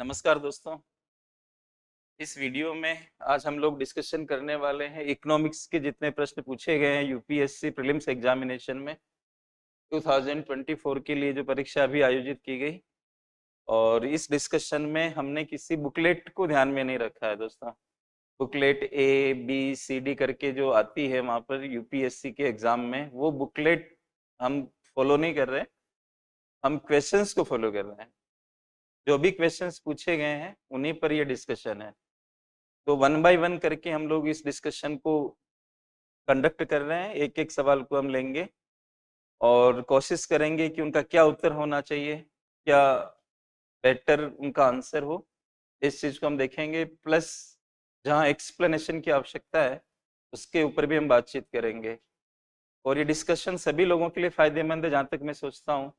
नमस्कार दोस्तों। इस वीडियो में आज हम लोग डिस्कशन करने वाले हैं इकोनॉमिक्स के जितने प्रश्न पूछे गए हैं यूपीएससी प्रीलिम्स एग्जामिनेशन में 2024 के लिए जो परीक्षा अभी आयोजित की गई। और इस डिस्कशन में हमने किसी बुकलेट को ध्यान में नहीं रखा है दोस्तों। Booklet A B C D करके जो आती है वहाँ पर यूपीएससी के एग्जाम में, वो बुकलेट हम फॉलो नहीं कर रहे, हम क्वेश्चंस को फॉलो कर रहे हैं। जो भी क्वेश्चंस पूछे गए हैं उन्हीं पर ये डिस्कशन है। तो वन बाय वन करके हम लोग इस डिस्कशन को कंडक्ट कर रहे हैं। एक एक सवाल को हम लेंगे और कोशिश करेंगे कि उनका क्या उत्तर होना चाहिए, क्या बेटर उनका आंसर हो, इस चीज को हम देखेंगे। प्लस जहाँ एक्सप्लेनेशन की आवश्यकता है उसके ऊपर भी हम बातचीत करेंगे। और ये डिस्कशन सभी लोगों के लिए फायदेमंद है। जहाँ तक मैं सोचता हूँ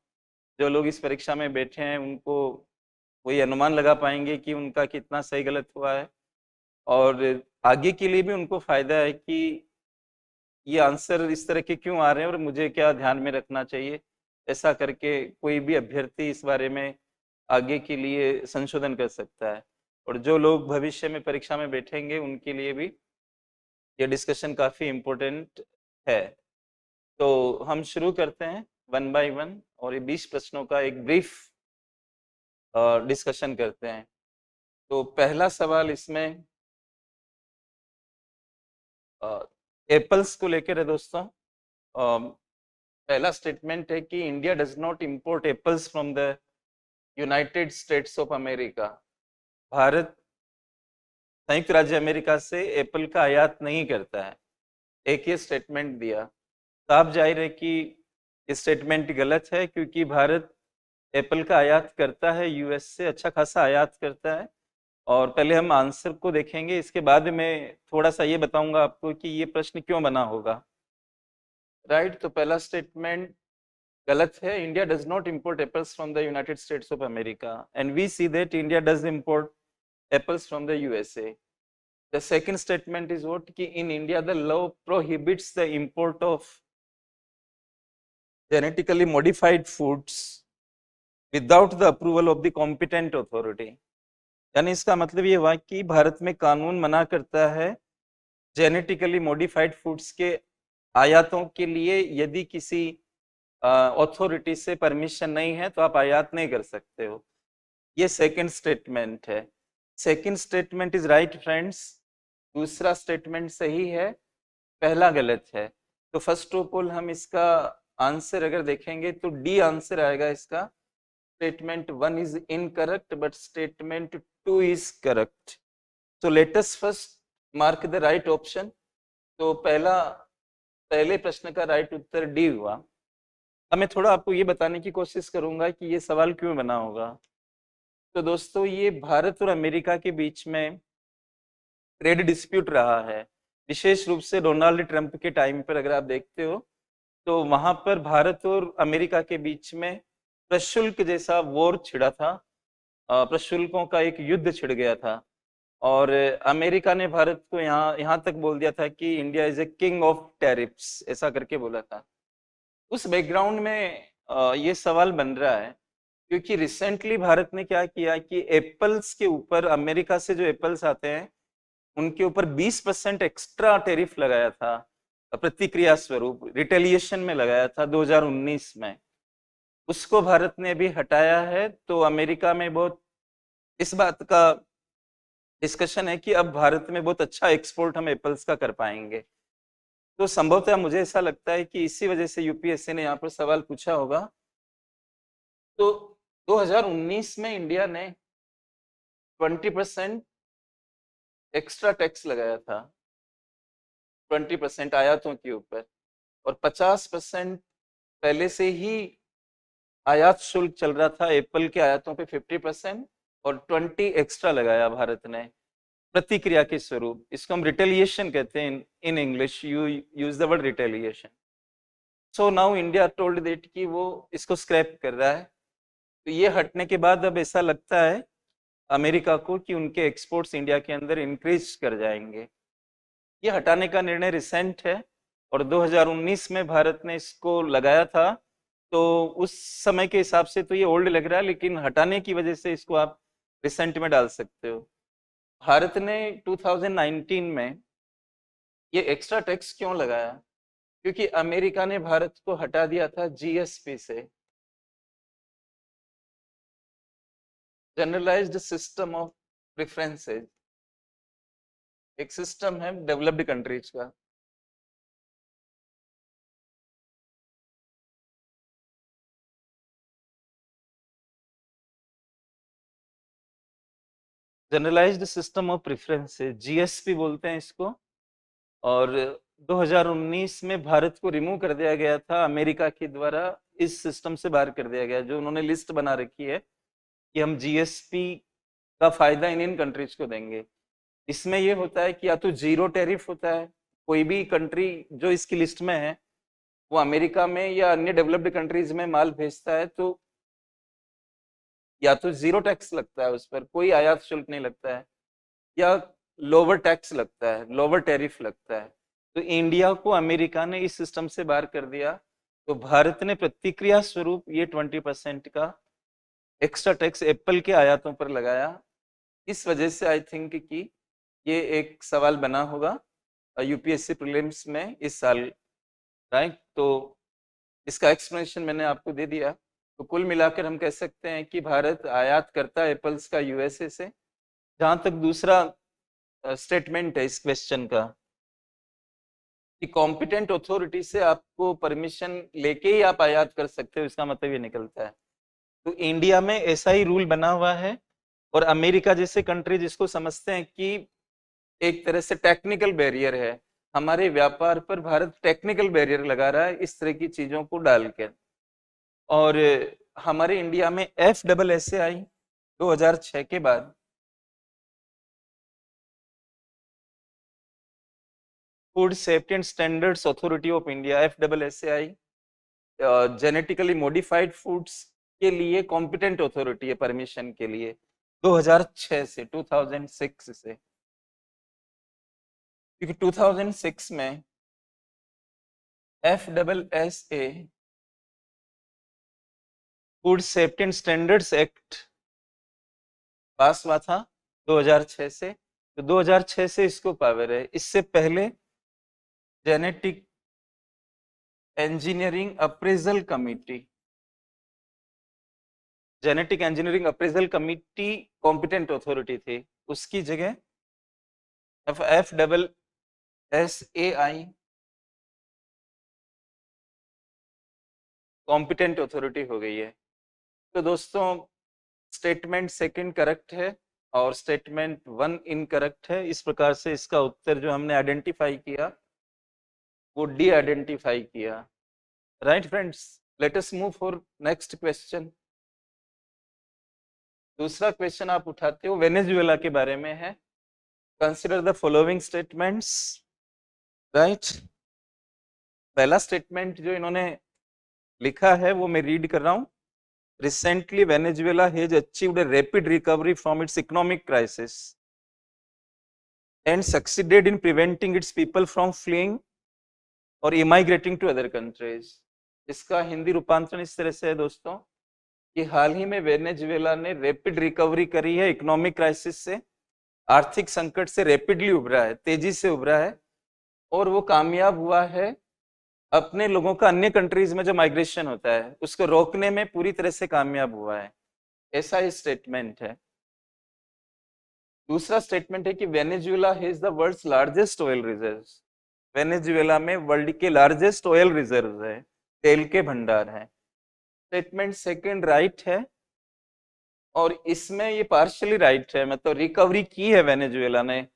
जो लोग इस परीक्षा में बैठे हैं उनको वही अनुमान लगा पाएंगे कि उनका कितना सही गलत हुआ है, और आगे के लिए भी उनको फायदा है कि ये आंसर इस तरह के क्यों आ रहे हैं और मुझे क्या ध्यान में रखना चाहिए। ऐसा करके कोई भी अभ्यर्थी इस बारे में आगे के लिए संशोधन कर सकता है। और जो लोग भविष्य में परीक्षा में बैठेंगे उनके लिए भी ये डिस्कशन काफ़ी इम्पोर्टेंट है। तो हम शुरू करते हैं वन बाय वन और ये 20 प्रश्नों का एक ब्रीफ डिस्कशन करते हैं। तो पहला सवाल इसमें एप्पल्स को लेकर है दोस्तों। पहला स्टेटमेंट है कि India does not import apples from the United States of America. Bharat संयुक्त राज्य अमेरिका से एप्पल का आयात नहीं करता है, एक ये स्टेटमेंट दिया। साफ जाहिर है कि ये स्टेटमेंट गलत है, क्योंकि भारत एप्पल का आयात करता है, यूएस से अच्छा खासा आयात करता है। और पहले हम आंसर को देखेंगे, इसके बाद में थोड़ा सा ये बताऊंगा आपको कि ये प्रश्न क्यों बना होगा। राइट, तो पहला स्टेटमेंट गलत है। India does not import apples from the United States of America and we see that India does import apples from the USA. The second statement is what कि in India the law prohibits the import of genetically modified foods without the approval of the competent authority। यानी इसका मतलब ये हुआ कि भारत में कानून मना करता है जेनेटिकली मॉडिफाइड फूड्स के आयातों के लिए। यदि किसी अथॉरिटी से परमिशन नहीं है तो आप आयात नहीं कर सकते हो। ये सेकंड स्टेटमेंट है। Second statement is right friends, दूसरा स्टेटमेंट सही है, पहला गलत है। तो फर्स्ट ऑफ ऑल हम इसका आंसर अगर देखेंगे तो डी आंसर आएगा इसका। Statement 1 is incorrect but statement 2 is correct. तो let us first mark the right option. तो पहले प्रश्न का राइट उत्तर डी हुआ। अब मैं थोड़ा आपको ये बताने की कोशिश करूंगा कि ये सवाल क्यों बना होगा। तो दोस्तों, ये भारत और अमेरिका के बीच में ट्रेड डिस्प्यूट रहा है, विशेष रूप से डोनाल्ड ट्रंप के टाइम पर अगर आप देखते हो तो वहां पर भारत और अमेरिका के बीच में प्रशुल्क जैसा वॉर छिड़ा था। प्रशुल्कों का एक युद्ध छिड़ गया था और अमेरिका ने भारत को यहाँ तक बोल दिया था कि India is a king of tariffs, ऐसा करके बोला था। उस बैकग्राउंड में ये सवाल बन रहा है क्योंकि रिसेंटली भारत ने क्या किया कि एप्पल्स के ऊपर, अमेरिका से जो एप्पल्स आते हैं उनके ऊपर 20% एक्स्ट्रा टैरिफ लगाया था, प्रतिक्रिया स्वरूप रिटेलिएशन में लगाया था 2019 में। उसको भारत ने अभी हटाया है। तो अमेरिका में बहुत इस बात का डिस्कशन है कि अब भारत में बहुत अच्छा एक्सपोर्ट हम एप्पल्स का कर पाएंगे। तो संभवतः मुझे ऐसा लगता है कि इसी वजह से यूपीएससी ने यहाँ पर सवाल पूछा होगा। तो 2019 में इंडिया ने 20% एक्स्ट्रा टैक्स लगाया था 20% आयातों के ऊपर, और 50% पहले से ही आयात शुल्क चल रहा था एप्पल के आयातों पे 50%, और 20 एक्स्ट्रा लगाया भारत ने प्रतिक्रिया के स्वरूप। इसको हम रिटेलिएशन कहते हैं, in English you use the word retaliation. So now India told that कि वो इसको स्क्रैप कर रहा है। तो ये हटने के बाद अब ऐसा लगता है अमेरिका को कि उनके एक्सपोर्ट्स इंडिया के अंदर इंक्रीज कर जाएंगे। ये हटाने का निर्णय रिसेंट है और 2019 में भारत ने इसको लगाया था। तो उस समय के हिसाब से तो ये ओल्ड लग रहा है, लेकिन हटाने की वजह से इसको आप रिसेंट में डाल सकते हो। भारत ने 2019 में ये एक्स्ट्रा टैक्स क्यों लगाया? क्योंकि अमेरिका ने भारत को हटा दिया था जीएसपी से, जनरलाइज्ड सिस्टम ऑफ प्रेफरेंसेस, एक सिस्टम है डेवलप्ड कंट्रीज का। Generalized system of preferences, GSP बोलते हैं इसको। और 2019 में भारत को रिमूव कर दिया गया था अमेरिका के द्वारा, इस सिस्टम से बाहर कर दिया गया। जो उन्होंने लिस्ट बना रखी है कि हम जीएसपी का फायदा इंडियन कंट्रीज को देंगे। इसमें ये होता है कि या तो जीरो टैरिफ होता है, कोई भी कंट्री जो इसकी लिस्ट में है वो अमेरिका में या अन्य डेवलप्ड कंट्रीज में माल भेजता है तो या तो जीरो टैक्स लगता है, उस पर कोई आयात शुल्क नहीं लगता है, या लोअर टैक्स लगता है, लोअर टैरिफ लगता है। तो इंडिया को अमेरिका ने इस सिस्टम से बाहर कर दिया, तो भारत ने प्रतिक्रिया स्वरूप ये 20% का एक्स्ट्रा टैक्स एप्पल के आयातों पर लगाया। इस वजह से आई थिंक कि ये एक सवाल बना होगा यूपीएससी प्रीलिम्स में इस साल, राइट? तो इसका एक्सप्लेनेशन मैंने आपको दे दिया। तो कुल मिलाकर हम कह सकते हैं कि भारत आयात करता है एप्पल्स का यूएसए से। जहां तक दूसरा स्टेटमेंट है इस क्वेश्चन का कि कॉम्पिटेंट अथॉरिटी से आपको परमिशन लेके ही आप आयात कर सकते हो, इसका मतलब ये निकलता है। तो इंडिया में ऐसा ही रूल बना हुआ है, और अमेरिका जैसे कंट्री जिसको समझते हैं कि एक तरह से टेक्निकल बैरियर है हमारे व्यापार पर, भारत टेक्निकल बैरियर लगा रहा है इस तरह की चीजों को डालकर। और हमारे इंडिया में FSSAI 2006 के बाद food safety and standards authority of India, FSSAI, genetically modified foods के लिए कॉम्पिटेंट अथॉरिटी है परमिशन के लिए 2006 से, 2006 से। क्योंकि 2006 में FSSA food safety and standards act पास हुआ था 2006 से, तो 2006 से इसको पावर है। इससे पहले genetic engineering appraisal committee, genetic engineering appraisal committee competent authority थी, उसकी जगह FSSAI कॉम्पिटेंट अथॉरिटी हो गई है। तो दोस्तों स्टेटमेंट सेकंड करेक्ट है और स्टेटमेंट 1 इनकरेक्ट है। इस प्रकार से इसका उत्तर जो हमने आइडेंटिफाई किया वो डी आइडेंटिफाई किया। Right friends, let us move for next question. दूसरा क्वेश्चन आप उठाते हो वेनेजुएला के बारे में है। Consider the following statements, right? पहला स्टेटमेंट जो इन्होंने लिखा है वो मैं रीड कर रहा हूं। Recently, Venezuela has achieved a rapid recovery from its economic crisis and succeeded in preventing its people from fleeing or immigrating to other countries. इसका हिंदी रूपांतरण इस तरह से है दोस्तों कि हाल ही में वेनेजुएला ने रैपिड रिकवरी करी है इकोनॉमिक क्राइसिस से, आर्थिक संकट से रैपिडली उभरा है, तेजी से उभरा है, और वो कामयाब हुआ है अपने लोगों का अन्य कंट्रीज में जो माइग्रेशन होता है उसको रोकने में पूरी तरह से कामयाब हुआ है। ऐसा ही स्टेटमेंट है। दूसरा स्टेटमेंट है कि Venezuela has the world's largest oil reserves. Venezuela में वर्ल्ड के लार्जेस्ट ऑयल रिजर्व है, तेल के भंडार है। स्टेटमेंट सेकंड राइट है, और इसमें ये पार्शियली राइट है, मतलब रिकवरी की है वेनेजुएला ने।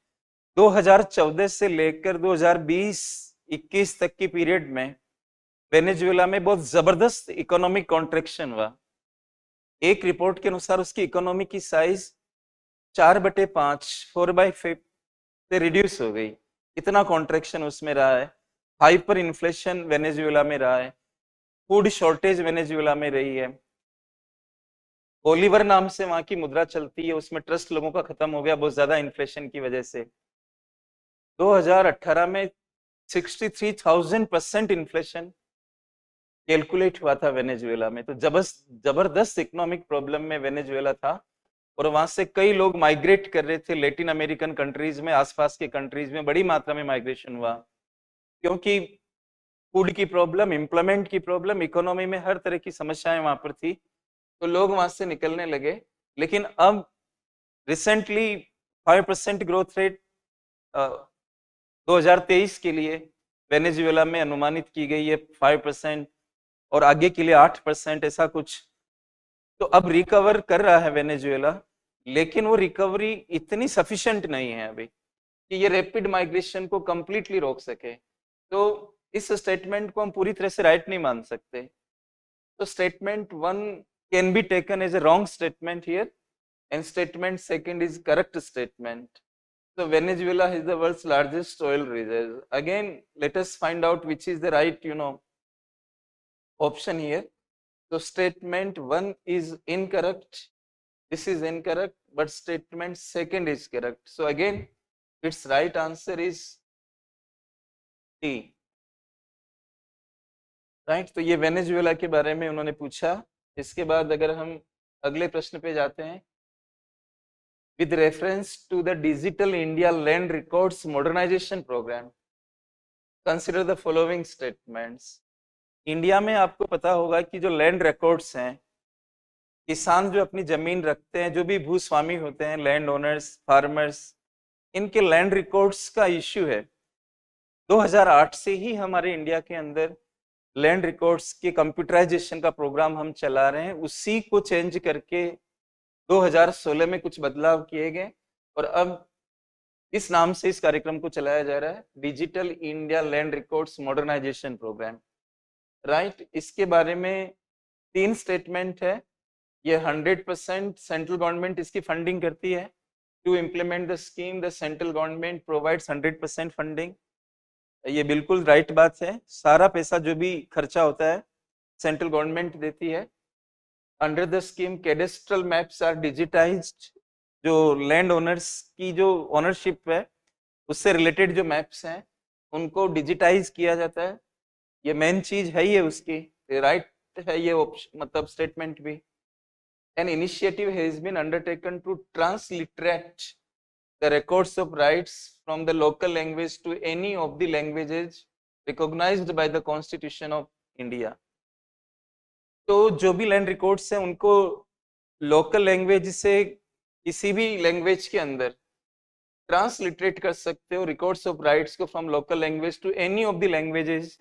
2014 से लेकर 2020-21 तक की पीरियड में वेनेजुएला में बहुत जबरदस्त इकोनॉमिक कॉन्ट्रैक्शन हुआ। एक रिपोर्ट के अनुसार उसकी इकोनॉमी की साइज 4/5 4/5 से रिड्यूस हो गई। इतना कॉन्ट्रैक्शन उसमें रहा है। हाइपर इन्फ्लेशन वेनेजुएला में रहा है, फूड शॉर्टेज वेनेजुएला में रही है। बोलीवर नाम से वहां की मुद्रा चलती है, उसमें ट्रस्ट लोगों का खत्म हो गया बहुत ज्यादा इन्फ्लेशन की वजह से। 2018 में 63,000% इन्फ्लेशन कैलकुलेट हुआ था वेनेजुएला में। तो जबरदस्त इकोनॉमिक प्रॉब्लम में वेनेजुएला था, और वहां से कई लोग माइग्रेट कर रहे थे लैटिन अमेरिकन कंट्रीज में, आसपास के कंट्रीज में बड़ी मात्रा में माइग्रेशन हुआ, क्योंकि फूड की प्रॉब्लम, एम्प्लॉयमेंट की प्रॉब्लम, इकोनॉमी में हर तरह की समस्याएं वहां पर थी, तो लोग वहां से निकलने लगे। लेकिन अब रिसेंटली 5% ग्रोथ रेट 2023 के लिए वेनेजुएला में अनुमानित की गई है, 5%, और आगे के लिए 8%, ऐसा कुछ। तो अब रिकवर कर रहा है वेनेजुएला, लेकिन वो रिकवरी इतनी सफिशिएंट नहीं है अभी कि ये रैपिड माइग्रेशन को कंप्लीटली रोक सके। तो इस स्टेटमेंट को हम पूरी तरह से राइट नहीं मान सकते। तो statement 1 can be taken as a wrong statement here, and statement second is correct statement. So Venezuela is the world's largest oil reserve. Again, let us find out which is the right, option here. So statement 1 is incorrect. This is incorrect, but statement second is correct. So again, its right answer is D. Right? तो ये Venezuela के बारे में उन्होंने पूछा। इसके बाद अगर हम अगले प्रश्न पे जाते हैं, with reference to the Digital India Land Records Modernization Program, consider the following statements. India में आपको पता होगा कि जो लैंड रिकॉर्ड्स हैं, किसान जो अपनी जमीन रखते हैं, जो भी भूस्वामी होते हैं, लैंड ओनर्स, फार्मर्स, इनके लैंड रिकॉर्ड्स का इश्यू है। 2008 से ही हमारे इंडिया के अंदर लैंड रिकॉर्ड्स के कंप्यूटराइजेशन का प्रोग्राम हम चला रहे हैं। उसी को चेंज करके 2016 में कुछ बदलाव किए गए और अब इस नाम से इस कार्यक्रम को चलाया जा रहा है, digital India land records modernization program. Right, इसके बारे में 3 स्टेटमेंट है। ये 100% सेंट्रल गवर्नमेंट इसकी फंडिंग करती है। To implement the scheme the central government provides 100% funding. ये बिल्कुल राइट बात है। सारा पैसा जो भी खर्चा होता है सेंट्रल गवर्नमेंट देती है। Under the scheme cadastral maps are digitized. जो लैंड ओनर्स की जो ओनरशिप है उससे रिलेटेड जो मैप्स हैं उनको डिजिटाइज किया जाता है। ये मेन चीज है, ये उसकी राइट है ये मतलब स्टेटमेंट भी। An initiative has been undertaken to transliterate the records of rights from the local language to any of the languages recognized by the Constitution of India. तो जो भी लैंड रिकॉर्ड्स हैं उनको लोकल लैंग्वेज से किसी भी language के अंदर ट्रांसलिटरेट कर सकते हो रिकॉर्ड्स ऑफ राइट्स को from local language to any of the languages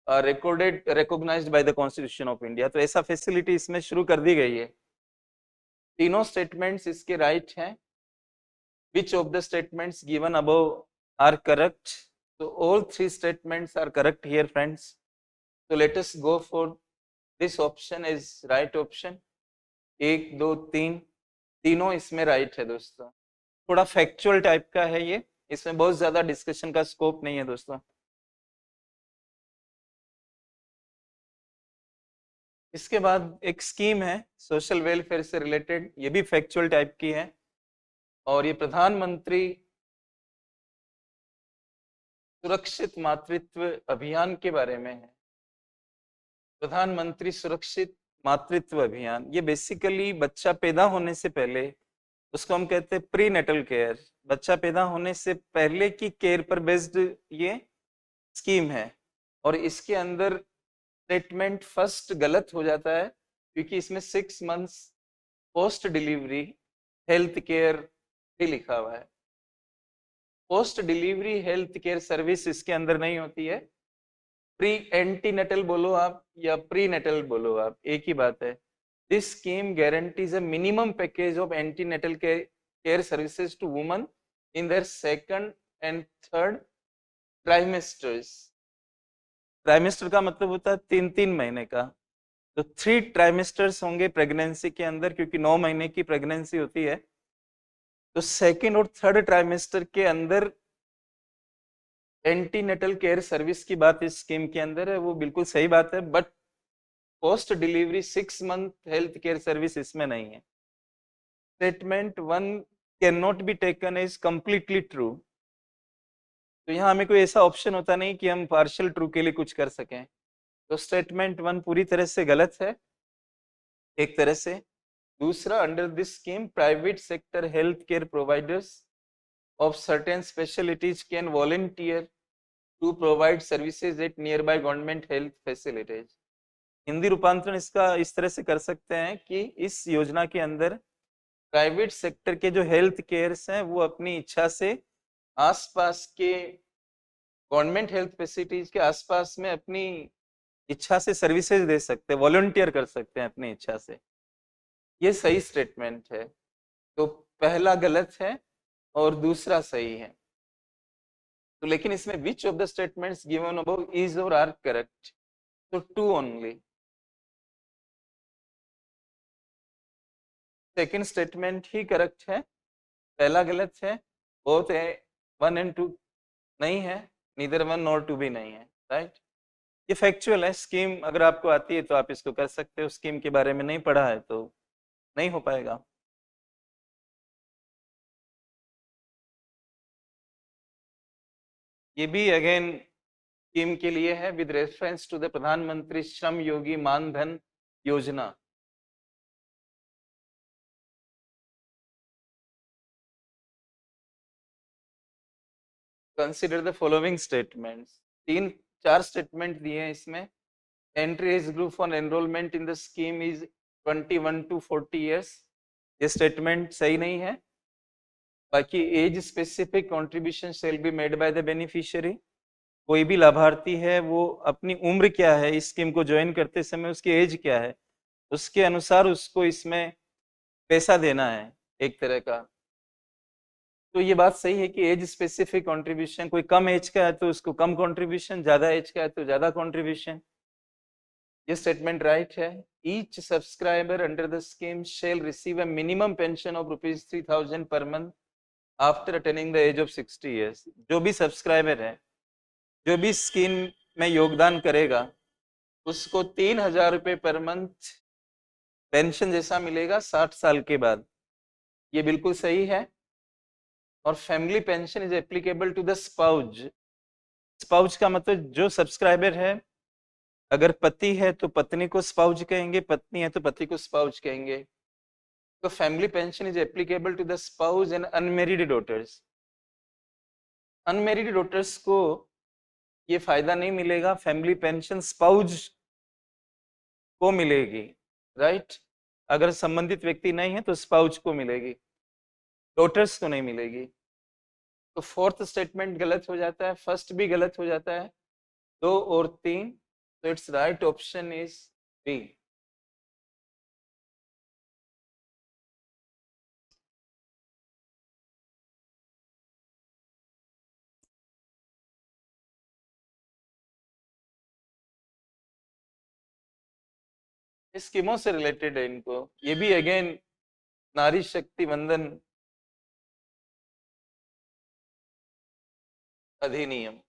recorded recognized by the constitution of India. तो ऐसा फैसिलिटी इसमें शुरू कर दी गई है। तीनों स्टेटमेंट्स इसके राइट हैं। Which of the statements given above are correct? So all 3 statements are correct here, friends. So let us go for this option is right option. 1 2 3 तीनों इसमें राइट है दोस्तों। थोड़ा फैक्चुअल टाइप का है ये, इसमें बहुत ज्यादा डिस्कशन का स्कोप नहीं है दोस्तों। इसके बाद एक स्कीम है सोशल वेलफेयर से रिलेटेड, ये भी फैक्चुअल टाइप की है और ये प्रधानमंत्री सुरक्षित मातृत्व अभियान के बारे में है। प्रधानमंत्री सुरक्षित मातृत्व अभियान, ये बेसिकली बच्चा पैदा होने से पहले, उसको हम कहते हैं प्री नेटल केयर, बच्चा पैदा होने से पहले की केयर पर बेस्ड ये स्कीम है। और इसके अंदर स्टेटमेंट फर्स्ट गलत हो जाता है क्योंकि इसमें 6 months post delivery health care भी लिखा हुआ है। Post delivery health care service इसके अंदर नहीं होती है। प्री एंटीनेटल बोलो आप या प्री नेटल बोलो आप, एक ही बात है। This scheme guarantees a minimum package of antenatal care services to women in their 2nd and 3rd trimesters. Trimester का मतलब होता है 3-3 महीने का। तो 3 ट्राइमेस्टर्स होंगे प्रेगनेंसी के अंदर, क्योंकि 9 महीने की प्रेगनेंसी होती है। तो 2nd और 3rd ट्राइमेस्टर के अंदर एंटीनेटल केयर सर्विस की बात इस स्कीम के अंदर है, वो बिल्कुल सही बात है। But post delivery 6 month health care service इसमें नहीं है। Statement 1 can not be taken as completely true. तो यहाँ हमें कोई ऐसा ऑप्शन होता नहीं कि हम पार्शियल ट्रू के लिए कुछ कर सकें। तो स्टेटमेंट 1 पूरी तरह से गलत है एक तरह से। दूसरा, under this scheme private sector health care providers of certain specialities can volunteer to provide services at nearby government health facilities. Hindi रूपांतरण इसका इस तरह से कर सकते हैं कि इस योजना के अंदर प्राइवेट सेक्टर के जो हेल्थ केयर्स हैं वो अपनी इच्छा से आसपास के गवर्नमेंट हेल्थ फैसिलिटीज के आसपास में अपनी इच्छा से सर्विसेज दे सकते हैं, वॉलंटियर कर सकते हैं अपनी इच्छा से। ये सही स्टेटमेंट है। तो पहला गलत है और दूसरा सही है। तो लेकिन इसमें which of the statements given above is और आर करेक्ट? तो टू ओनली। सेकंड स्टेटमेंट ही करेक्ट है, पहला गलत है। बोथ है 1 and 2 नहीं है, नीदर 1 nor 2 भी नहीं है, राइट। ये फैक्चुअल है। स्कीम अगर आपको आती है तो आप इसको कर सकते हो, स्कीम के बारे में नहीं पढ़ा है तो नहीं हो पाएगा। ये भी अगेन स्कीम के लिए है विद रेफरेंस टू द प्रधानमंत्री श्रम योगी मानधन योजना। Consider the following statements. 3-4 statement दिए हैं इसमें। Entry age group for enrolment in the scheme is 21 to 40 years। ये स्टेटमेंट सही नहीं है। बाकी age specific contribution shall be made by the beneficiary. कोई भी लाभार्थी है वो अपनी उम्र क्या है, इस स्कीम को ज्वाइन करते समय उसकी एज क्या है, उसके अनुसार उसको इसमें पैसा देना है एक तरह का। तो ये बात सही है कि एज स्पेसिफिक कंट्रीब्यूशन, कोई कम एज का है तो उसको कम कंट्रीब्यूशन, ज्यादा एज का है तो ज्यादा कंट्रीब्यूशन। ये स्टेटमेंट राइट है। Each subscriber under the scheme shall receive a minimum pension of ₹3,000 per month after attaining the age of 60 years। जो भी सब्सक्राइबर है, जो भी स्कीम में योगदान करेगा, उसको 3,000 रुपये पर मंथ पेंशन जैसा मिलेगा 60 साल के बाद। ये बिल्कुल सही है। और family pension is applicable to the spouse. Spouse का मतलब जो सब्सक्राइबर है, अगर पति है तो पत्नी को स्पाउज कहेंगे, पत्नी है तो पति को स्पाउज कहेंगे। तो family pension is applicable to the spouse and unmarried daughters. Unmarried daughters को ये फायदा नहीं मिलेगा, फैमिली पेंशन स्पाउज को मिलेगी, राइट। अगर संबंधित व्यक्ति नहीं है तो स्पाउज को मिलेगी, डॉटर्स को नहीं मिलेगी। तो फोर्थ स्टेटमेंट गलत हो जाता है, फर्स्ट भी गलत हो जाता है, 2 और 3। तो it's right option is B. स्कीमों से रिलेटेड है इनको। ये भी अगेन नारी शक्ति वंदन अधिनियम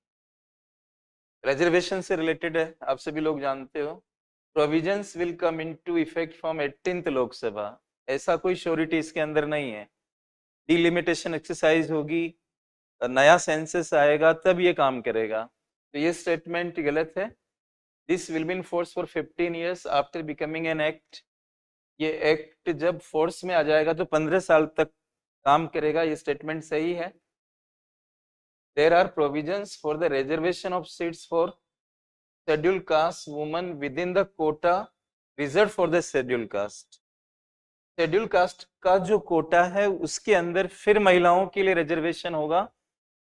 रिजर्वेशन से रिलेटेड है, आप सभी लोग जानते हो। Provisions will come into effect from 18th Lok Sabha. ऐसा कोई श्योरिटी इसके अंदर नहीं है। डिलिमिटेशन एक्सरसाइज होगी, नया सेंसस आएगा तब ये काम करेगा। तो ये स्टेटमेंट गलत है। This will be in force for 15 years after becoming an act. ये एक्ट जब फोर्स में आ जाएगा तो 15 साल तक काम करेगा। ये स्टेटमेंट सही है। There are provisions for the reservation of seats for scheduled caste women within the quota reserved for the scheduled caste। Schedule caste का जो कोटा है उसके अंदर फिर महिलाओं के लिए रिजर्वेशन होगा,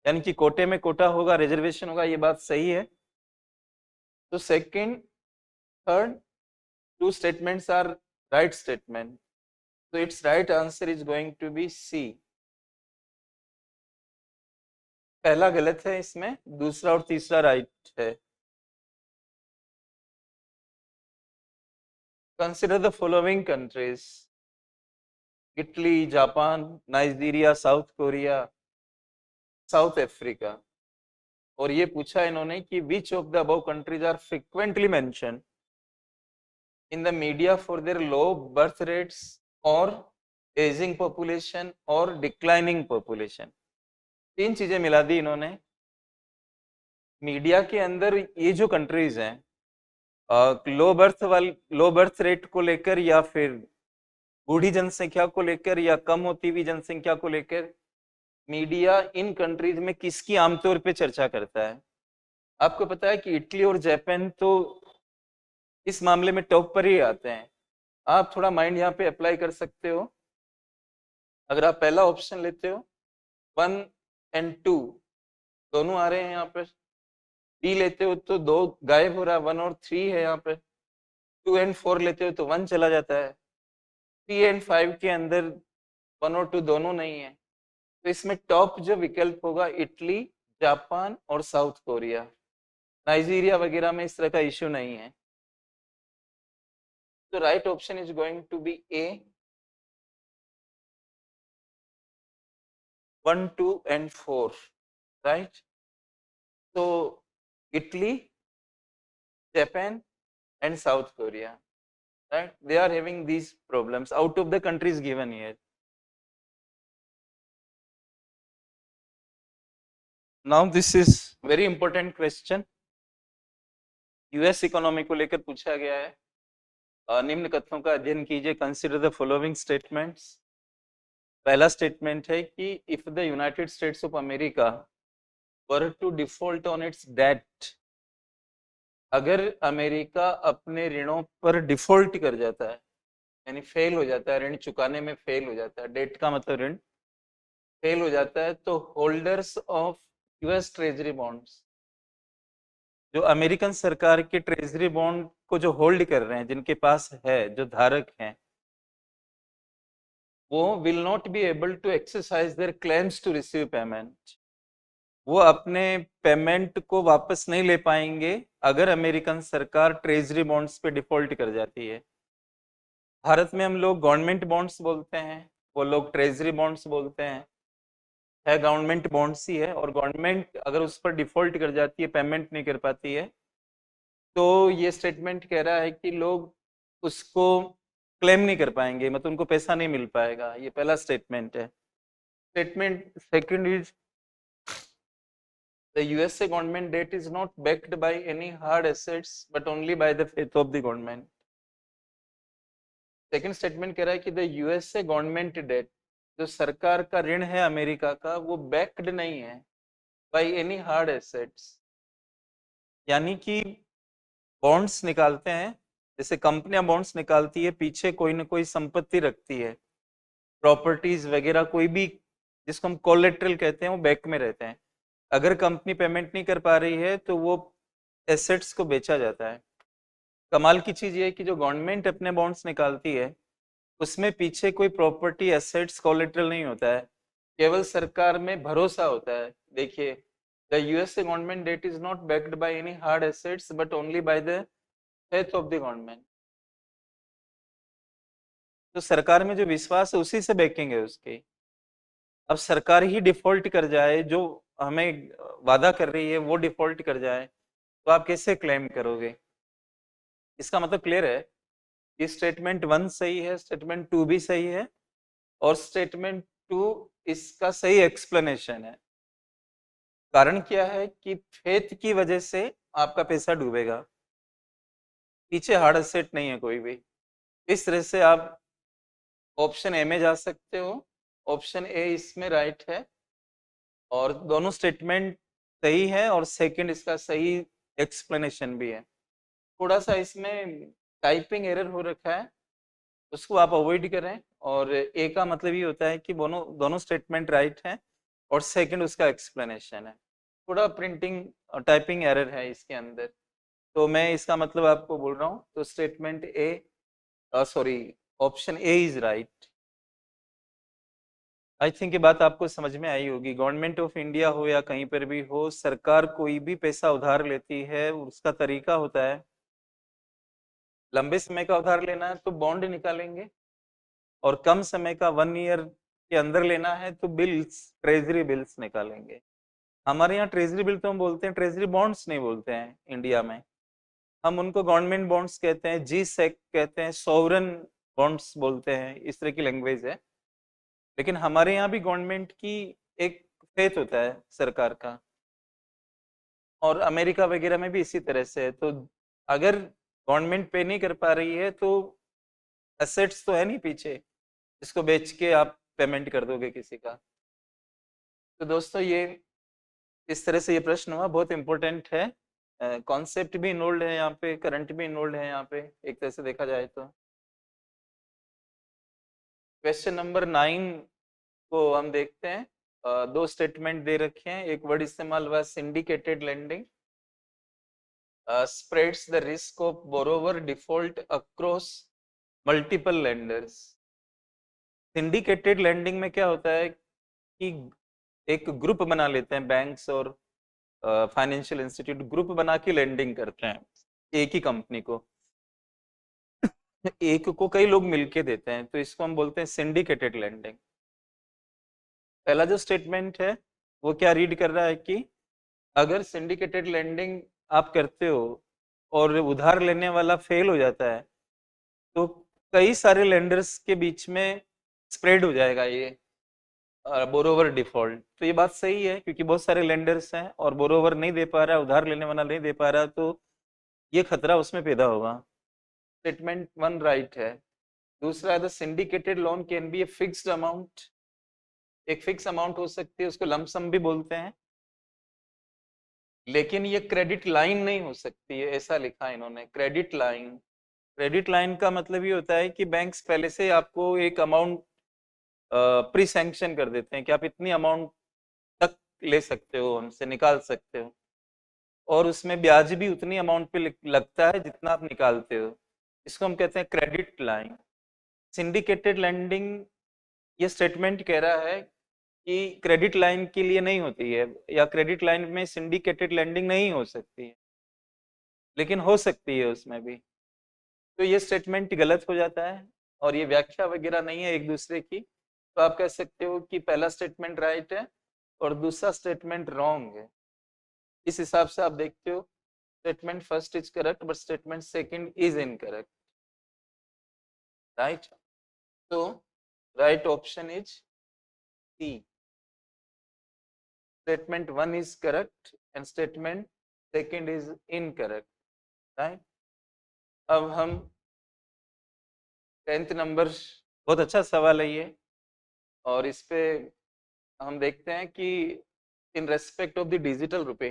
यानी कि कोटे में कोटा होगा, रिजर्वेशन होगा। ये बात सही है। तो second, third, 2 statements are right statement. So its right answer is going to be C। पहला गलत है इसमें, दूसरा और तीसरा राइट है। Consider the following countries. Italy, Japan, Nigeria, South Korea, South Africa. और ये पूछा इन्होंने कि which of the above countries are frequently mention in the media for their low birth rates और एजिंग पॉपुलेशन और डिक्लाइनिंग पॉपुलेशन। 3 चीजें मिला दी इन्होंने। मीडिया के अंदर ये जो कंट्रीज हैं लो बर्थ रेट को लेकर या फिर बूढ़ी जनसंख्या को लेकर या कम होती हुई जनसंख्या को लेकर मीडिया इन कंट्रीज में किसकी आमतौर पे चर्चा करता है? आपको पता है कि इटली और जापान तो इस मामले में टॉप पर ही आते हैं। आप थोड़ा माइंड यहाँ पे अप्लाई कर सकते हो। अगर आप पहला ऑप्शन लेते हो 1 और 2 दोनों आ रहे हैं यहाँ पे, बी लेते हो तो 2 गायब हो रहा है, 1 और 3 है यहाँ पे, 2 और 4 लेते हो तो 1 चला जाता है, 3 और 5 के अंदर 1 और 2 दोनों नहीं है। तो इसमें टॉप जो विकल्प होगा इटली, जापान और साउथ कोरिया। नाइजीरिया वगैरह में इस तरह का इश्यू नहीं है। तो right option is going to be A, 1, 2 and 4, right? So Italy, Japan and South Korea, right? They are having these problems out of the countries given here. Now this is very important question. US economy को लेकर पूछा गया है। निम्न कथनों का अध्ययन कीजिए। Consider the following statements. पहला स्टेटमेंट है कि if the United States of America were to default on its debt, अगर अमेरिका अपने ऋणों पर डिफॉल्ट कर जाता है, यानी फेल हो जाता है, ऋण चुकाने में फेल हो जाता है, डेट का मतलब ऋण फेल हो जाता है, तो holders of US treasury bonds, जो अमेरिकन सरकार के ट्रेजरी बॉन्ड को जो होल्ड कर रहे हैं, जिनके पास है, जो धारक हैं, वो will not be able to exercise their claims to receive payment. वो अपने पेमेंट को वापस नहीं ले पाएंगे अगर अमेरिकन सरकार ट्रेजरी बॉन्ड्स पे डिफॉल्ट कर जाती है। भारत में हम लोग गवर्नमेंट बॉन्ड्स बोलते हैं, वो लोग ट्रेजरी बॉन्ड्स बोलते हैं। है गवर्नमेंट बॉन्ड्स ही है, और गवर्नमेंट अगर उस पर डिफॉल्ट कर जाती है, पेमेंट नहीं कर पाती है, तो ये स्टेटमेंट कह रहा है कि लोग उसको क्लेम नहीं कर पाएंगे, मतलब उनको पैसा नहीं मिल पाएगा। ये पहला स्टेटमेंट है। Statement second is the USA government debt is not backed by any hard assets but only by the faith of the government. Second statement कह रहा है कि द यूएसए गवर्नमेंट डेट, जो सरकार का ऋण है अमेरिका का, वो बैक्ड नहीं है बाय एनी हार्ड एसेट्स, यानी कि बॉन्ड्स निकालते हैं, जैसे कंपनियां बॉन्ड्स निकालती है, पीछे कोई ना कोई संपत्ति रखती है, प्रॉपर्टीज वगैरह, कोई भी जिसको हम कोलेट्रल कहते हैं, वो बैक में रहते हैं। अगर कंपनी पेमेंट नहीं कर पा रही है तो वो एसेट्स को बेचा जाता है। कमाल की चीज ये है कि जो गवर्नमेंट अपने बॉन्ड्स निकालती है, उसमें पीछे कोई प्रॉपर्टी, एसेट्स, कोलेट्रल नहीं होता है, केवल सरकार में भरोसा होता है। देखिए, the USA government debt is not backed by any hard assets but only by the faith of the government. तो सरकार में जो विश्वास है, उसी से बैकिंग है उसकी। अब सरकार ही डिफॉल्ट कर जाए, जो हमें वादा कर रही है वो डिफॉल्ट कर जाए, तो आप कैसे क्लेम करोगे? इसका मतलब क्लियर है कि स्टेटमेंट 1 सही है, स्टेटमेंट 2 भी सही है, और स्टेटमेंट 2 इसका सही एक्सप्लेनेशन है। कारण क्या है कि फेथ की वजह से आपका पैसा डूबेगा, पीछे हार्ड एसेट नहीं है कोई भी। इस तरह से आप ऑप्शन ए में जा सकते हो। ऑप्शन ए इसमें राइट है, और दोनों स्टेटमेंट सही है, और सेकंड इसका सही एक्सप्लेनेशन भी है। थोड़ा सा इसमें टाइपिंग एरर हो रखा है, उसको आप अवॉइड करें। और ए का मतलब ये होता है कि दोनों स्टेटमेंट राइट हैं, और सेकंड उसका एक्सप्लेनेशन है। थोड़ा प्रिंटिंग टाइपिंग एरर है इसके अंदर, तो मैं इसका मतलब आपको बोल रहा हूँ। तो statement A, sorry, option A is right. I think ये बात आपको समझ में आई होगी। गवर्नमेंट ऑफ इंडिया हो या कहीं पर भी हो, सरकार कोई भी पैसा उधार लेती है, उसका तरीका होता है, लंबे समय का उधार लेना है तो बॉन्ड निकालेंगे, और कम समय का 1 ईयर के अंदर लेना है तो बिल्स, ट्रेजरी बिल्स निकालेंगे। हमारे यहाँ ट्रेजरी बिल तो हम बोलते हैं, ट्रेजरी बॉन्ड्स नहीं बोलते हैं इंडिया में। हम उनको गवर्नमेंट बॉन्ड्स कहते हैं, जी सेक कहते हैं, सोवरन बॉन्ड्स बोलते हैं, इस तरह की लैंग्वेज है। लेकिन हमारे यहाँ भी गवर्नमेंट की एक फेथ होता है सरकार का, और अमेरिका वगैरह में भी इसी तरह से है। तो अगर गवर्नमेंट पे नहीं कर पा रही है तो एसेट्स तो है नहीं पीछे, इसको बेच के आप पेमेंट कर दोगे किसी का। तो दोस्तों ये इस तरह से ये प्रश्न हुआ, बहुत इंपॉर्टेंट है, कॉन्सेप्ट भी इन्वॉल्व है यहाँ पे, करंट भी इन्वॉल्व है यहाँ पे, एक तरह से देखा जाए तो। क्वेश्चन नंबर 9 को हम देखते हैं। दो स्टेटमेंट दे रखे हैं, एक वर्ड इस्तेमाल हुआ syndicated lending, spreads the risk of borrower default across multiple lenders। Syndicated lending में क्या होता है कि एक ग्रुप बना लेते हैं बैंक्स और फाइनेंशियल इंस्टीट्यूट, ग्रुप बना के लेंडिंग करते हैं एक ही कंपनी को, एक को कई लोग मिलके देते हैं, तो इसको हम बोलते हैं सिंडिकेटेड लेंडिंग। पहला जो स्टेटमेंट है वो क्या रीड कर रहा है कि अगर सिंडिकेटेड लेंडिंग आप करते हो और उधार लेने वाला फेल हो जाता है तो कई सारे लेंडर्स के बीच में स्प्रेड हो जाएगा ये बोरोवर डिफॉल्ट। तो ये बात सही है क्योंकि बहुत सारे लेंडर्स हैं और बोरोवर नहीं दे पा रहा, उधार लेने वाला नहीं दे पा रहा, तो ये खतरा उसमें पैदा होगा। स्टेटमेंट 1 राइट है। दूसरा है the syndicated loan can be a fixed amount, एक फिक्स अमाउंट हो सकती है, उसको लमसम भी बोलते हैं, लेकिन ये क्रेडिट लाइन नहीं हो सकती है, ऐसा लिखा इन्होंने क्रेडिट लाइन। क्रेडिट लाइन का मतलब ये होता है कि बैंक्स पहले से आपको एक अमाउंट प्री सैंक्शन कर देते हैं कि आप इतनी अमाउंट तक ले सकते हो, हमसे निकाल सकते हो, और उसमें ब्याज भी उतनी अमाउंट पे लगता है जितना आप निकालते हो। इसको हम कहते हैं क्रेडिट लाइन। सिंडिकेटेड लेंडिंग ये स्टेटमेंट कह रहा है कि क्रेडिट लाइन के लिए नहीं होती है, या क्रेडिट लाइन में सिंडिकेटेड लेंडिंग नहीं हो सकती है, लेकिन हो सकती है उसमें भी। तो ये स्टेटमेंट गलत हो जाता है और ये व्याख्या वगैरह नहीं है एक दूसरे की, तो आप कह सकते हो कि पहला स्टेटमेंट राइट है और दूसरा स्टेटमेंट रॉन्ग है। इस हिसाब से आप देखते हो statement first is correct but statement second is incorrect, right. तो right option is C, statement 1 is correct and statement second is incorrect, right। अब हम 10th नंबर, बहुत अच्छा सवाल है ये, और इस पे हम देखते हैं कि in respect of the digital रुपए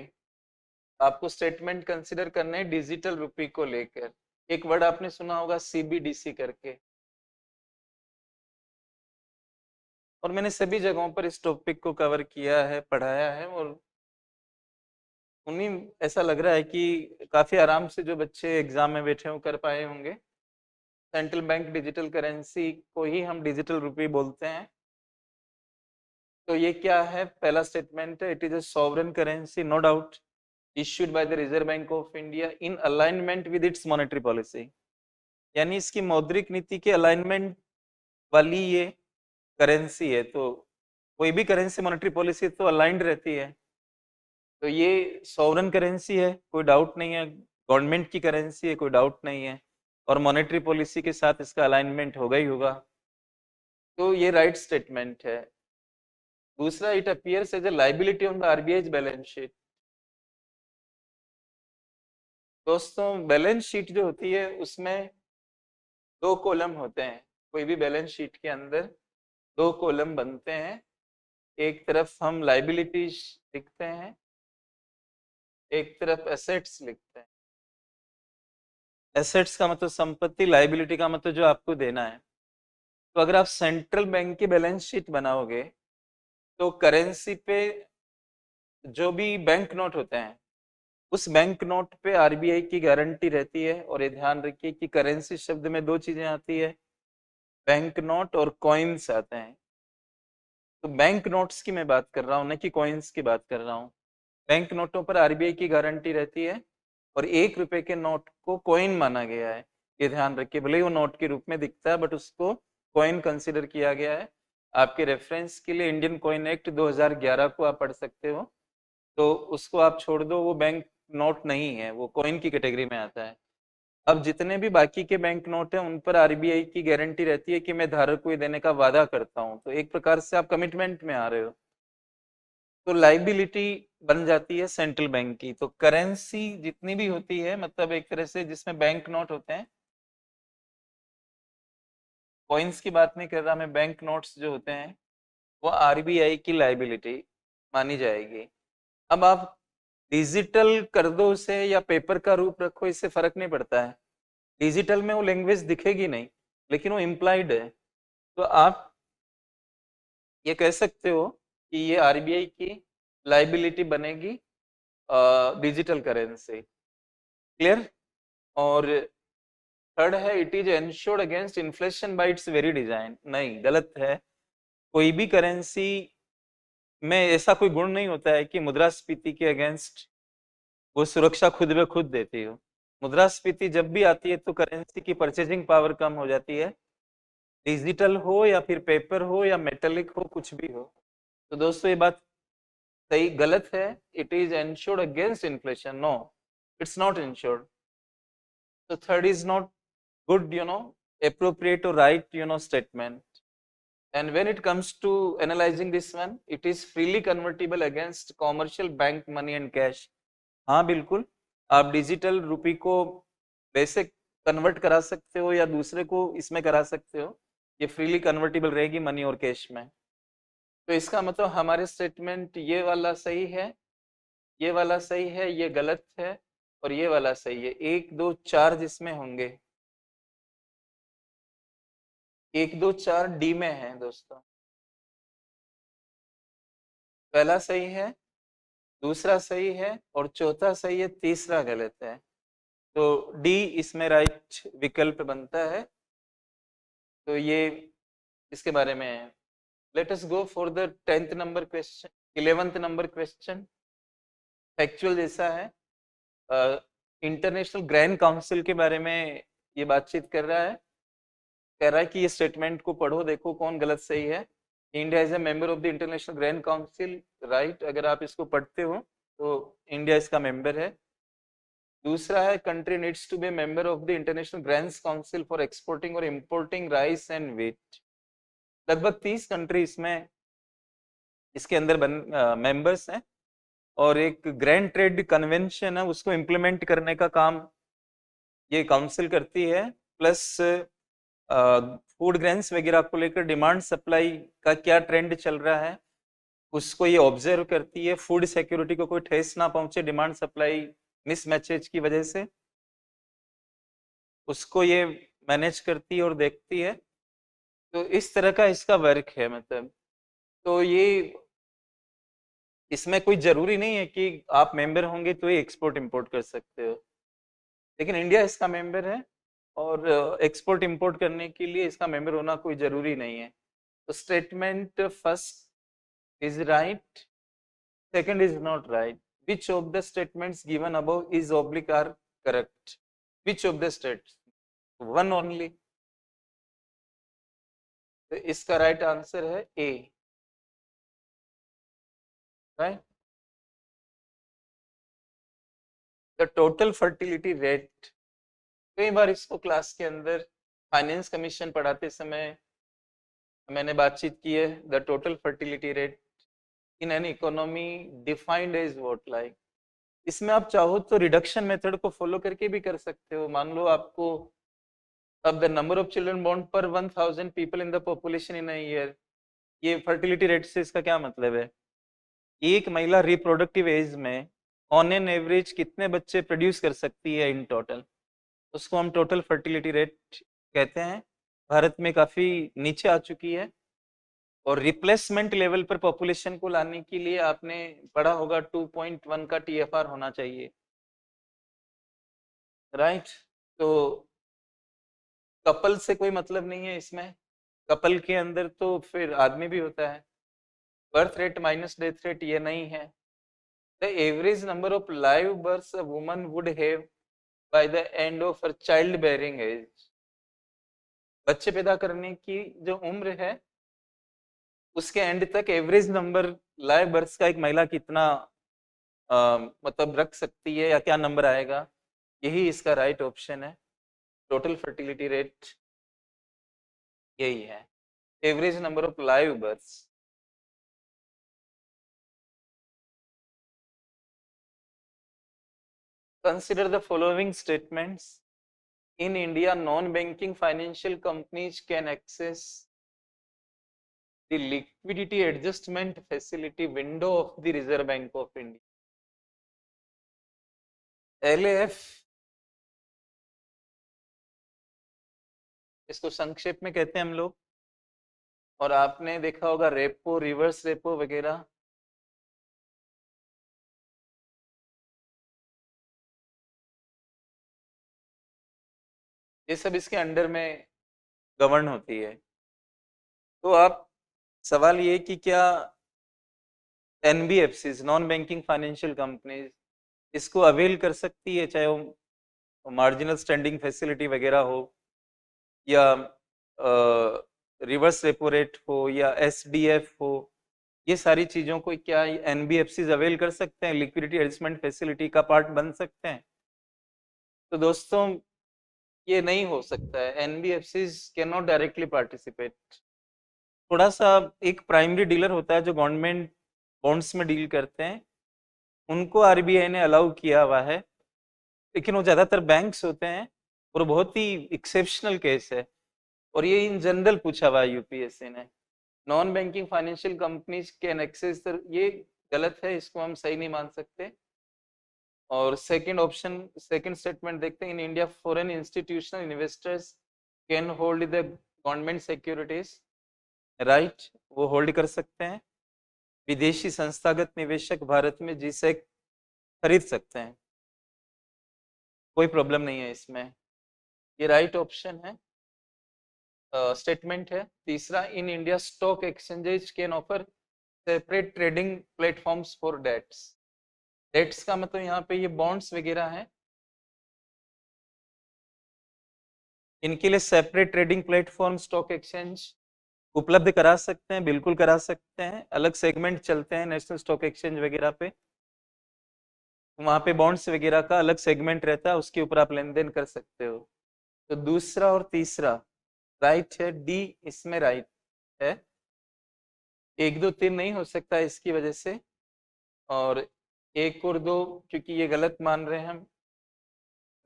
आपको स्टेटमेंट कंसिडर करने हैं डिजिटल रुपए को लेकर। एक वर्ड आपने सुना होगा सीबीडीसी करके, और मैंने सभी जगहों पर इस टॉपिक को कवर किया है, पढ़ाया है, और उन्हीं ऐसा लग रहा है कि काफी आराम से जो बच्चे एग्जाम में बैठे हो कर पाए होंगे। सेंट्रल बैंक डिजिटल करेंसी को ही हम डिजिटल रुपए बोलते हैं। तो ये क्या है, पहला स्टेटमेंट है, it is a sovereign currency no doubt issued by the Reserve Bank of India in alignment with its monetary policy, यानी इसकी मौद्रिक नीति के अलाइनमेंट वाली ये करेंसी है। तो कोई भी करेंसी मॉनेटरी पॉलिसी तो अलाइंड रहती है, तो ये सॉवरेन करेंसी है, कोई डाउट नहीं है, गवर्नमेंट की करेंसी है, कोई डाउट नहीं है, और मॉनेटरी पॉलिसी के साथ इसका अलाइनमेंट होगा ही होगा, तो ये राइट स्टेटमेंट है। दूसरा, it appears as a liability on the RBI balance sheet. दोस्तों बैलेंस शीट जो होती है उसमें दो कॉलम होते हैं, कोई भी बैलेंस शीट के अंदर दो कॉलम बनते हैं, एक तरफ हम लायबिलिटीज लिखते हैं, एक तरफ एसेट्स लिखते हैं। एसेट्स का मतलब संपत्ति, लायबिलिटी का मतलब जो आपको देना है। तो अगर आप सेंट्रल बैंक की बैलेंस शीट बनाओगे तो करेंसी पे जो भी बैंक नोट होते हैं उस बैंक नोट पे आरबीआई की गारंटी रहती है। और ये ध्यान रखिए कि करेंसी शब्द में दो चीजें आती है, बैंक नोट और कॉइन्स आते हैं। तो बैंक नोट्स की मैं बात कर रहा हूँ, न कि कॉइन्स की बात कर रहा हूँ। बैंक नोटों पर आरबीआई की गारंटी रहती है और 1 रुपए के नोट को कॉइन माना गया है, ये ध्यान रखिए। भले ही वो नोट के रूप में दिखता है बट उसको कॉइन कंसिडर किया गया है। आपके रेफरेंस के लिए इंडियन कॉइन एक्ट 2011 को आप पढ़ सकते हो, तो उसको आप छोड़ दो, वो बैंक नोट नहीं है, वो कॉइन की कैटेगरी में आता है। अब जितने भी बाकी के बैंक नोट हैं उन पर आरबीआई की गारंटी रहती है कि मैं धारक को ये देने का वादा करता हूं, तो एक प्रकार से आप कमिटमेंट में आ रहे हो, तो लाइबिलिटी बन जाती है सेंट्रल बैंक की। तो करेंसी जितनी भी होती है, मतलब एक तरह से जिसमें बैंक नोट होते हैं, कॉइन्स की बात नहीं कर रहा मैं, बैंक नोट्स जो होते हैं वो आरबीआई की लाइबिलिटी मानी जाएगी। अब आप डिजिटल कर दो उसे या पेपर का रूप रखो, इससे फर्क नहीं पड़ता है। डिजिटल में वो लैंग्वेज दिखेगी नहीं, लेकिन वो इम्प्लाइड है। तो आप ये कह सकते हो कि ये आरबीआई की लाइबिलिटी बनेगी डिजिटल करेंसी। क्लियर? और थर्ड है it is ensured against inflation bye it's very design. नहीं, गलत है। कोई भी करेंसी में ऐसा कोई गुण नहीं होता है कि मुद्रास्फीति के अगेंस्ट वो सुरक्षा खुद ब खुद देती हो। मुद्रास्फीति जब भी आती है तो करेंसी की परचेजिंग पावर कम हो जाती है, डिजिटल हो या फिर पेपर हो या मेटेलिक हो, कुछ भी हो। तो दोस्तों ये बात सही गलत है। It is insured against inflation, no it's not insured. तो third is not good, appropriate or right, statement. And when it comes to analyzing this one, it is freely convertible against commercial bank money and cash. हाँ बिल्कुल, आप digital rupee को वैसे convert करा सकते हो या दूसरे को इसमें करा सकते हो, ये फ्रीली कन्वर्टेबल रहेगी मनी और कैश में। तो इसका मतलब हमारे स्टेटमेंट ये वाला सही है, ये वाला सही है, ये गलत है और ये वाला सही है। 1 2 4 जिसमें होंगे, 1 2 4 डी में है दोस्तों। पहला सही है, दूसरा सही है और चौथा सही है, तीसरा गलत है। तो डी इसमें राइट विकल्प बनता है। तो ये इसके बारे में है। Let us go for the 10th number question, 11th number question. Factual जैसा है, इंटरनेशनल ग्रैंड काउंसिल के बारे में ये बातचीत कर रहा है। कह रहा है कि ये स्टेटमेंट को पढ़ो, देखो कौन गलत सही है। India is a member of the international grand council, right. अगर आप इसको पढ़ते हो तो इंडिया इसका मेंबर है। दूसरा है country needs to be member of the international grains council for exporting और इंपोर्टिंग राइस एंड व्हीट। लगभग 30 कंट्री इसमें इसके अंदर मेंबर्स हैं और एक ग्रैंड ट्रेड कन्वेंशन है, उसको इम्प्लीमेंट करने का काम ये काउंसिल करती है। प्लस फूड ग्रेन्स वगैरह को लेकर डिमांड सप्लाई का क्या ट्रेंड चल रहा है उसको ये ऑब्जर्व करती है। फूड सिक्योरिटी को कोई ठेस ना पहुंचे डिमांड सप्लाई मिसमैचेज की वजह से, उसको ये मैनेज करती है और देखती है। तो इस तरह का इसका वर्क है। मतलब तो ये इसमें कोई जरूरी नहीं है कि आप मेंबर होंगे तो ही एक्सपोर्ट इंपोर्ट कर सकते हो, लेकिन इंडिया इसका मेंबर है और एक्सपोर्ट इंपोर्ट करने के लिए इसका मेंबर होना कोई जरूरी नहीं है। तो statement first is right, second is not right. Which of the statements given above is oblique are correct? Which of the states? One only. तो इसका राइट आंसर है A, right. The total fertility rate, कई बार इसको class के अंदर finance commission पढ़ाते समय मैंने बातचीत की है। The total fertility rate in an economy defined as what, like. इसमें आप चाहो तो रिडक्शन मेथड को फॉलो करके भी कर सकते हो। मान लो आपको अब the number of children born per 1000 people in the population in a year, ये फर्टिलिटी रेट से इसका क्या मतलब है? एक महिला रिप्रोडक्टिव एज में ऑन एन एवरेज कितने बच्चे प्रोड्यूस कर सकती है इन टोटल, उसको हम टोटल फर्टिलिटी रेट कहते हैं। भारत में काफी नीचे आ चुकी है और रिप्लेसमेंट लेवल पर पॉपुलेशन को लाने के लिए आपने पढ़ा होगा 2.1 का टीएफआर होना चाहिए, राइट। तो कपल से कोई मतलब नहीं है इसमें, कपल के अंदर तो फिर आदमी भी होता है। Birth rate minus death rate ये नहीं है। The average number of live births a woman would have by the end of her child bearing age, बच्चे पैदा करने की जो उम्र है उसके एंड तक एवरेज नंबर लाइव बर्थ्स का एक महिला कितना मतलब रख सकती है या क्या नंबर आएगा, यही इसका राइट ऑप्शन है। टोटल फर्टिलिटी रेट यही है, average number of live births. Consider the following statements, in India, non-banking financial companies can access the liquidity adjustment facility window of the Reserve Bank of India. LAF, इसको संक्षेप में कहते हैं हम लोग, और आपने देखा होगा रेपो, रिवर्स रेपो वगैरह। ये सब इसके अंडर में गवर्न होती है। तो आप सवाल ये कि क्या NBFCs, non banking financial companies, इसको अवेल कर सकती है, चाहे वो मार्जिनल स्टैंडिंग फैसिलिटी वगैरह हो, या रिवर्स रेपो रेट हो, या SDF हो, ये सारी चीजों को क्या NBFCs अवेल कर सकते हैं, लिक्विडिटी एडजस्टमेंट फैसिलिटी का पार्ट बन सकते हैं? तो दोस्तों ये नहीं हो सकता है। NBFCs can not directly participate. थोड़ा सा एक प्राइमरी डीलर होता है जो गवर्नमेंट बॉन्ड्स में डील करते हैं, उनको RBI ने अलाउ किया हुआ है, लेकिन वो ज्यादातर बैंक्स होते हैं और बहुत ही एक्सेप्शनल केस है, और ये इन जनरल पूछा हुआ है UPSC ने। Non banking financial companies can access, ये गलत है, इसको हम सही नहीं मान सकते। और सेकंड ऑप्शन, सेकंड स्टेटमेंट देखते हैं, in India foreign institutional investors can hold the government securities, right, वो होल्ड कर सकते हैं। विदेशी संस्थागत निवेशक भारत में GSEC खरीद सकते हैं, कोई प्रॉब्लम नहीं है इसमें, ये राइट ऑप्शन है, स्टेटमेंट है। तीसरा, in India stock exchanges can offer separate trading platforms for debts. Debts का मतलब यहाँ पे ये बॉन्ड्स वगैरह हैं, इनके लिए separate trading platform stock exchange उपलब्ध करा सकते हैं, बिल्कुल करा सकते हैं। अलग सेगमेंट चलते हैं नेशनल स्टॉक एक्सचेंज वगैरह पे, वहां पे बॉन्ड्स वगैरह का अलग सेगमेंट रहता है, उसके ऊपर आप लेन देन कर सकते हो। तो दूसरा और तीसरा राइट है, डी इसमें राइट है। 1 2 3 नहीं हो सकता इसकी वजह से, और 1 और 2 क्योंकि ये गलत मान रहे हैं हम,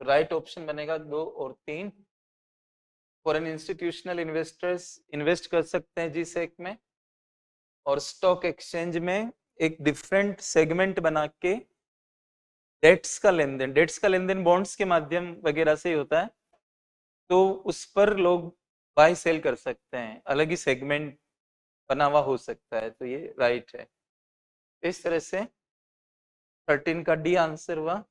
राइट ऑप्शन बनेगा 2 और 3। फॉरेन इंस्टीट्यूशनल इन्वेस्टर्स इन्वेस्ट कर सकते हैं GSEC में, और स्टॉक एक्सचेंज में एक डिफरेंट सेगमेंट बना के डेट्स का लेन देन बॉन्ड्स के माध्यम वगैरह से ही होता है, तो उस पर लोग बाय सेल कर सकते हैं, अलग ही सेगमेंट बना हुआ हो सकता है, तो ये राइट है। इस तरह से 13 का डी आंसर हुआ।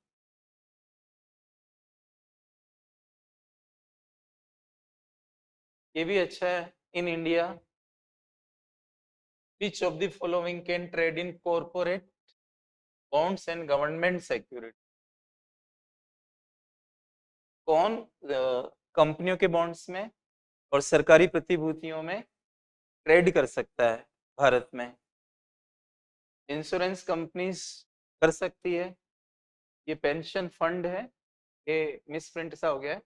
ये भी अच्छा है, in India which of the following can trade in corporate bonds and government security? कौन कंपनियों के बॉन्ड्स में और सरकारी प्रतिभूतियों में ट्रेड कर सकता है भारत में? इंश्योरेंस कंपनीज कर सकती है, ये पेंशन फंड है, ये मिसप्रिंट सा हो गया है,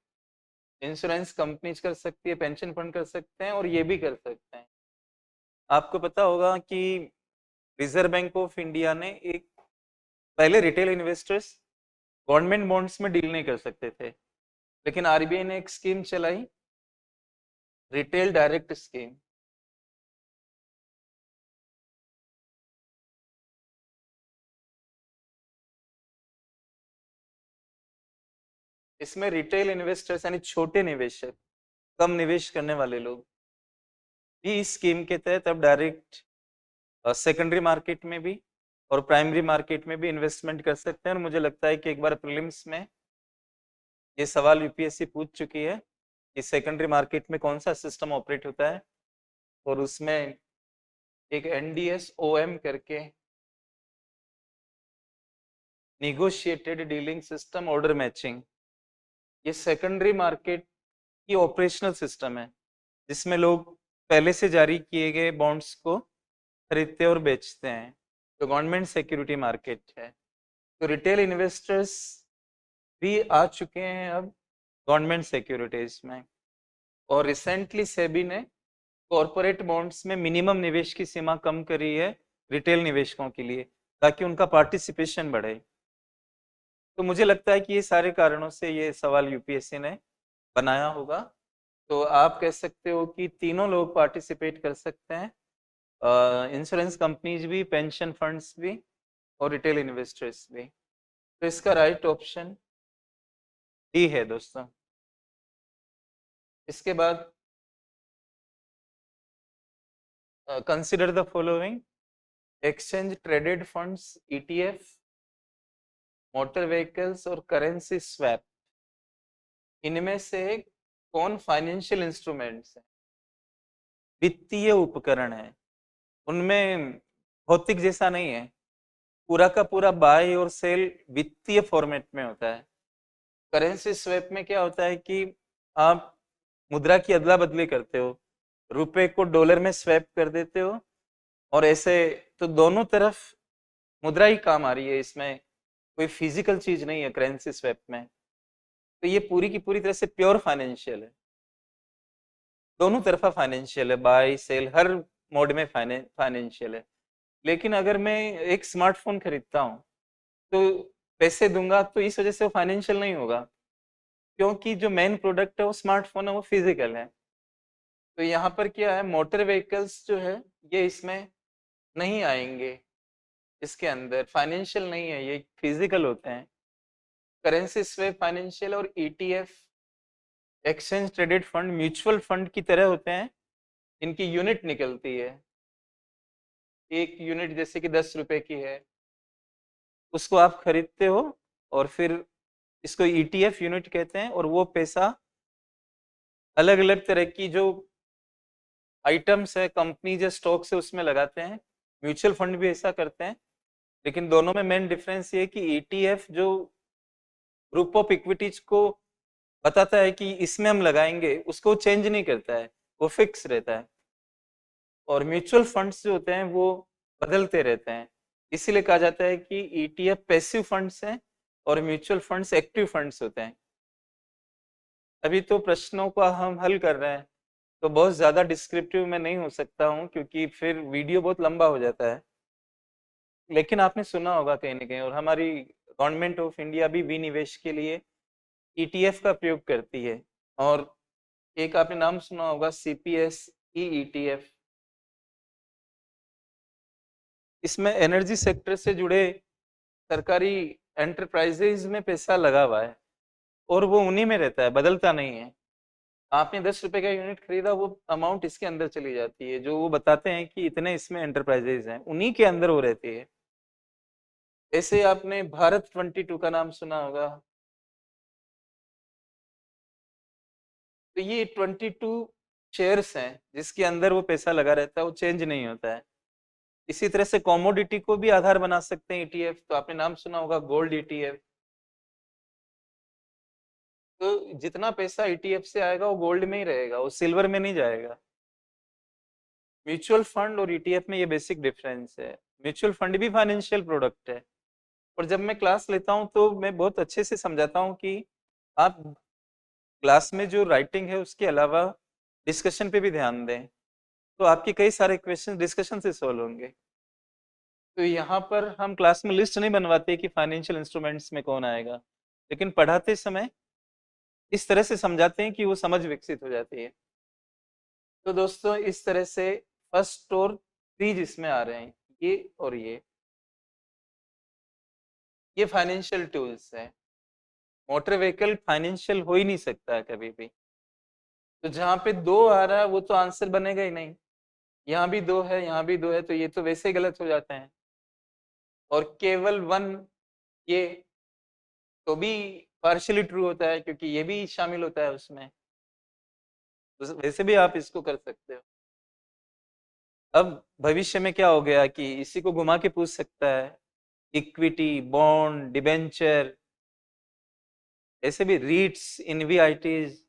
इंश्योरेंस कंपनीज कर सकती है, पेंशन फंड कर सकते हैं, और ये भी कर सकते हैं। आपको पता होगा कि रिजर्व बैंक ऑफ इंडिया ने एक, पहले रिटेल इन्वेस्टर्स गवर्नमेंट बॉन्ड्स में डील नहीं कर सकते थे, लेकिन RBI ने एक स्कीम चलाई, रिटेल डायरेक्ट स्कीम। इसमें रिटेल इन्वेस्टर्स यानी छोटे निवेशक, कम निवेश करने वाले लोग भी इस स्कीम के तहत अब डायरेक्ट सेकेंडरी मार्केट में भी और प्राइमरी मार्केट में भी इन्वेस्टमेंट कर सकते हैं। और मुझे लगता है कि एक बार प्रीलिम्स में ये सवाल UPSC पूछ चुकी है कि सेकेंडरी मार्केट में कौन सा सिस्टम ऑपरेट होता है, और उसमें एक NDS OM करके negotiated dealing system order matching, ये सेकेंडरी मार्केट की ऑपरेशनल सिस्टम है, जिसमें लोग पहले से जारी किए गए बॉन्ड्स को खरीदते और बेचते हैं, तो गवर्नमेंट सिक्योरिटी मार्केट है। तो रिटेल इन्वेस्टर्स भी आ चुके हैं अब गवर्नमेंट सिक्योरिटीज में, और रिसेंटली सेबी ने कॉरपोरेट बॉन्ड्स में मिनिमम निवेश की सीमा कम करी है रिटेल निवेशकों के लिए, ताकि उनका पार्टिसिपेशन बढ़े। तो मुझे लगता है कि ये सारे कारणों से ये सवाल UPSC ने बनाया होगा, तो आप कह सकते हो कि तीनों लोग पार्टिसिपेट कर सकते हैं, इंश्योरेंस कंपनीज भी, पेंशन फंड्स भी और रिटेल इन्वेस्टर्स भी। तो इसका राइट ऑप्शन डी है दोस्तों। इसके बाद consider the following: exchange traded funds, ETF, motor vehicles और करेंसी स्वैप, इनमें से कौन फाइनेंशियल इंस्ट्रूमेंट्स है, वित्तीय उपकरण है, उनमें भौतिक जैसा नहीं है, पूरा का पूरा बाय और सेल वित्तीय फॉर्मेट में होता है। करेंसी स्वैप में क्या होता है कि आप मुद्रा की अदला बदली करते हो, रुपए को डॉलर में स्वैप कर देते हो, और ऐसे तो दोनों तरफ मुद्रा ही काम आ रही है, इसमें कोई फिजिकल चीज नहीं है करेंसी स्वैप में। तो ये पूरी की पूरी तरह से प्योर फाइनेंशियल है, दोनों तरफा फाइनेंशियल है, बाय सेल हर मोड में फाइनेंशियल है। लेकिन अगर मैं एक स्मार्टफोन खरीदता हूँ तो पैसे दूंगा तो इस वजह से वो फाइनेंशियल नहीं होगा, क्योंकि जो मेन प्रोडक्ट है वो स्मार्टफोन है, वो फिजिकल है। तो यहाँ पर क्या है, मोटर व्हीकल्स जो है ये इसमें नहीं आएंगे, इसके अंदर फाइनेंशियल नहीं है, ये फिजिकल होते हैं। करेंसी स्वैप फाइनेंशियल, और ETF exchange traded fund mutual fund की तरह होते हैं, इनकी यूनिट निकलती है, एक यूनिट जैसे कि 10 रुपए की है, उसको आप खरीदते हो और फिर इसको ईटीएफ यूनिट कहते हैं, और वो पैसा अलग अलग तरह की जो आइटम्स है, कंपनी जो स्टॉक्स है उसमें लगाते हैं। म्यूचुअल फंड भी ऐसा करते हैं, लेकिन दोनों में मेन डिफरेंस ये है कि ईटीएफ जो ग्रुप ऑफ इक्विटीज को बताता है कि इसमें हम लगाएंगे, उसको चेंज नहीं करता है, वो फिक्स रहता है। और म्यूचुअल फंड्स जो होते हैं वो बदलते रहते हैं, इसीलिए कहा जाता है कि ईटीएफ पैसिव फंड्स हैं और म्यूचुअल फंड्स एक्टिव फंड्स होते हैं। अभी तो प्रश्नों का हम हल कर रहे हैं, तो बहुत ज्यादा डिस्क्रिप्टिव में नहीं हो सकता हूँ, क्योंकि फिर वीडियो बहुत लंबा हो जाता है। लेकिन आपने सुना होगा कहीं ना कहीं, और हमारी गवर्नमेंट ऑफ इंडिया भी विनिवेश के लिए ईटीएफ का प्रयोग करती है। और एक आपने नाम सुना होगा सीपीएस ईटीएफ, इसमें एनर्जी सेक्टर से जुड़े सरकारी एंटरप्राइजेज में पैसा लगा हुआ है, और वो उन्हीं में रहता है, बदलता नहीं है। आपने 10 रुपए का यूनिट खरीदा, वो अमाउंट इसके अंदर चली जाती है, जो वो बताते हैं कि इतने इसमें एंटरप्राइजेज हैं, उन्हीं के अंदर वो रहती है। ऐसे आपने भारत 22 का नाम सुना होगा, तो ये 22 शेयर्स हैं जिसके अंदर वो पैसा लगा रहता है, वो चेंज नहीं होता है। इसी तरह से कॉमोडिटी को भी आधार बना सकते हैं ईटीएफ, तो आपने नाम सुना होगा गोल्ड ईटीएफ। तो जितना पैसा ईटीएफ से आएगा वो गोल्ड में ही रहेगा, वो सिल्वर में नहीं जाएगा। म्यूचुअल फंड और ईटीएफ में ये बेसिक डिफरेंस है। म्यूचुअल फंड भी फाइनेंशियल प्रोडक्ट है, और जब मैं क्लास लेता हूँ तो मैं बहुत अच्छे से समझाता हूँ कि आप क्लास में जो राइटिंग है उसके अलावा डिस्कशन पे भी ध्यान दें, तो आपके कई सारे क्वेश्चन डिस्कशन से सॉल्व होंगे। तो यहाँ पर हम क्लास में लिस्ट नहीं बनवाते कि फाइनेंशियल इंस्ट्रूमेंट्स में कौन आएगा, लेकिन पढ़ाते समय इस तरह से समझाते हैं कि वो समझ विकसित हो जाती है। तो दोस्तों इस तरह से फर्स्ट और थ्री जिसमें आ रहे हैं, ये और ये फाइनेंशियल टूल्स है। मोटर व्हीकल फाइनेंशियल हो ही नहीं सकता कभी भी, तो जहाँ पे दो आ रहा है वो तो आंसर बनेगा ही नहीं। यहाँ भी दो है, यहाँ भी दो है, तो ये तो वैसे ही गलत हो जाते हैं। और केवल वन, ये तो भी पार्शियली ट्रू होता है, क्योंकि ये भी शामिल होता है उसमें, तो वैसे भी आप इसको कर सकते हो। अब भविष्य में क्या हो गया कि इसी को घुमा के पूछ सकता है, इक्विटी, बॉन्ड, डिबेंचर, ऐसे भी रीट्स, इनवीआईटीज,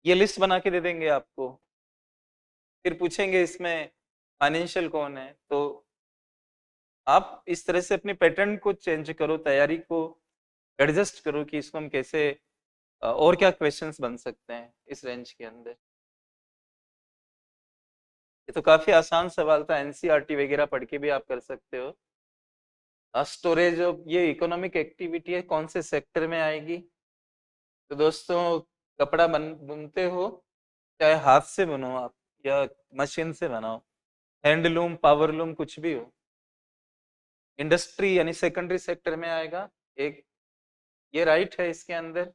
ये लिस्ट बना के दे देंगे आपको। फिर पूछेंगे इसमें फाइनेंशियल कौन है, तो आप इस तरह से अपने पैटर्न को चेंज करो, तैयारी को एडजस्ट करो कि इसको हम कैसे और क्या क्वेश्चंस बन सकते हैं इस रेंज के अंदर। ये तो काफी आसान सवाल था, एनसीईआरटी वगैरह पढ़ के भी आप कर सकते हो। स्टोरेज ऑफ ये इकोनॉमिक एक्टिविटी है, कौन से सेक्टर में आएगी? तो दोस्तों कपड़ा बुनते हो, चाहे हाथ से बुनो आप या मशीन से बनाओ, हैंडलूम, पावरलूम, कुछ भी हो। इंडस्ट्री यानी सेकेंडरी सेक्टर में आएगा एक, ये राइट है इसके अंदर।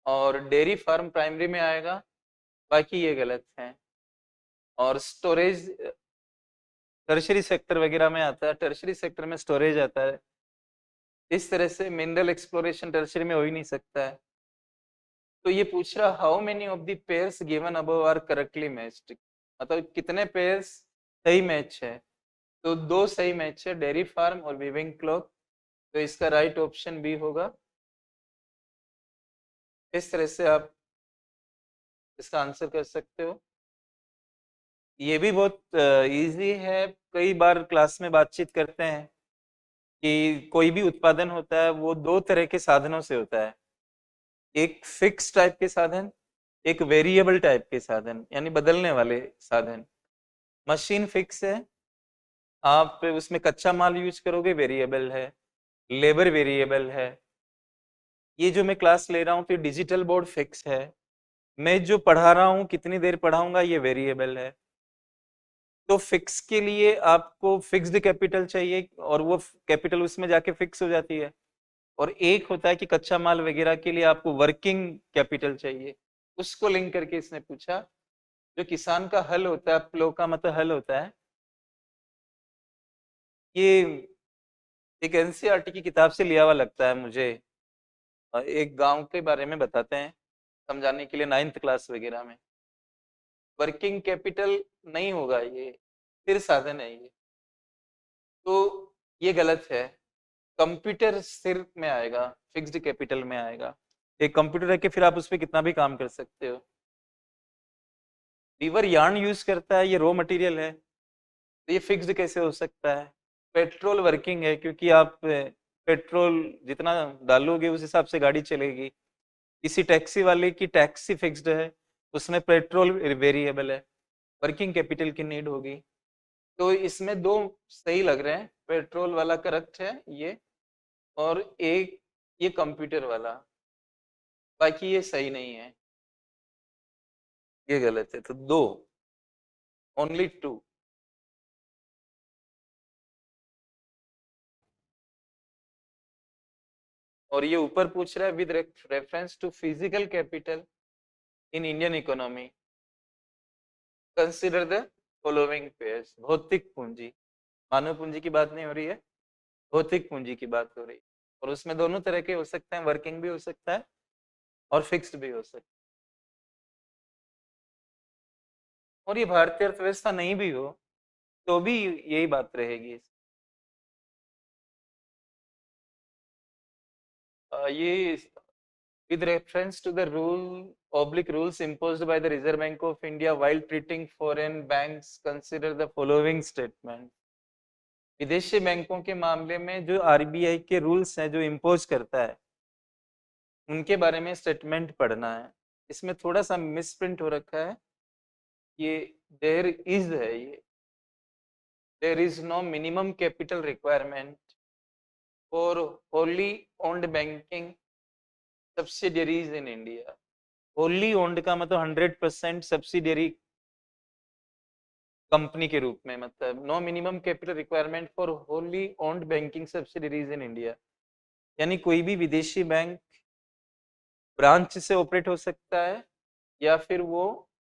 और डेयरी फार्म प्राइमरी में आएगा, बाकी ये गलत है। और स्टोरेज टर्शरी सेक्टर वगैरह में आता है, टर्शरी सेक्टर में स्टोरेज आता है। इस तरह से मिनरल एक्सप्लोरेशन टर्शरी में हो ही नहीं सकता है। तो ये पूछ रहा how many of the pairs given above are correctly matched, मतलब कितने पेयर्स सही मैच है। तो 2 सही मैच है, डेयरी फार्म और वीविंग क्लॉथ। तो इसका राइट ऑप्शन बी होगा। इस तरह से आप इसका आंसर कर सकते हो। ये भी बहुत इजी है। कई बार क्लास में बातचीत करते हैं कि कोई भी उत्पादन होता है वो 2 तरह के साधनों से होता है, एक फिक्स टाइप के साधन, एक वेरिएबल टाइप के साधन, यानी बदलने वाले साधन। मशीन फिक्स है, आप उसमें कच्चा माल यूज करोगे, वेरिएबल है, लेबर वेरिएबल है। ये जो मैं क्लास ले रहा हूँ तो डिजिटल बोर्ड फिक्स है, मैं जो पढ़ा रहा हूँ कितनी देर पढ़ाऊंगा ये वेरिएबल है। तो फिक्स के लिए आपको फिक्स्ड कैपिटल चाहिए और वो कैपिटल उसमें जाके फिक्स हो जाती है। और एक होता है कि कच्चा माल वगैरह के लिए आपको वर्किंग कैपिटल चाहिए, उसको लिंक करके इसने पूछा। जो किसान का हल होता है, प्लो का मतलब हल होता है, ये एक एनसीईआरटी की किताब से लिया हुआ लगता है मुझे। एक गांव के बारे में बताते हैं समझाने के लिए, 9th क्लास वगैरह में। वर्किंग कैपिटल नहीं होगा, ये स्थिर साधन है ये। तो ये गलत है। कंप्यूटर स्थिर में आएगा, फिक्स्ड कैपिटल में आएगा। एक कंप्यूटर है कि फिर आप उस पर कितना भी काम कर सकते हो। वीवर यार्न यूज करता है, ये रॉ मटेरियल है, तो ये फिक्स्ड कैसे हो सकता है। पेट्रोल वर्किंग है, क्योंकि आप पेट्रोल जितना डालोगे उस हिसाब से गाड़ी चलेगी। किसी टैक्सी वाले की टैक्सी फिक्स्ड है, उसमें पेट्रोल वेरिएबल है, वर्किंग कैपिटल की नीड होगी। तो इसमें 2 सही लग रहे हैं, पेट्रोल वाला करेक्ट है ये, और एक ये कंप्यूटर वाला, बाकी ये सही नहीं है, ये गलत है। तो 2, ओनली 2। और ये ऊपर पूछ रहा है with reference to physical capital in Indian economy consider the following pairs. भौतिक पूंजी, मानव पूंजी की बात नहीं हो रही है, भौतिक पूंजी की बात हो रही है। और उसमें दोनों तरह के हो सकते हैं, वर्किंग भी हो सकता है और फिक्स्ड भी हो सकता है। और ये भारतीय अर्थव्यवस्था नहीं भी हो तो भी यही बात रहेगी। ये with reference to the rules imposed by the Reserve Bank of India while treating foreign banks, consider the following statement। विदेशी बैंकों के मामले में जो आरबीआई के रूल्स हैं जो इम्पोज करता है, उनके बारे में स्टेटमेंट पढ़ना है। इसमें थोड़ा सा मिसप्रिंट हो रखा है, ये देयर इज है, ये there is no minimum capital requirement for wholly owned banking subsidiaries in India. Wholly owned का मतलब 100% सब्सिडियरी कंपनी के रूप में, मतलब no minimum capital requirement for wholly owned banking subsidiaries in India, यानी कोई भी विदेशी बैंक ब्रांच से ऑपरेट हो सकता है या फिर वो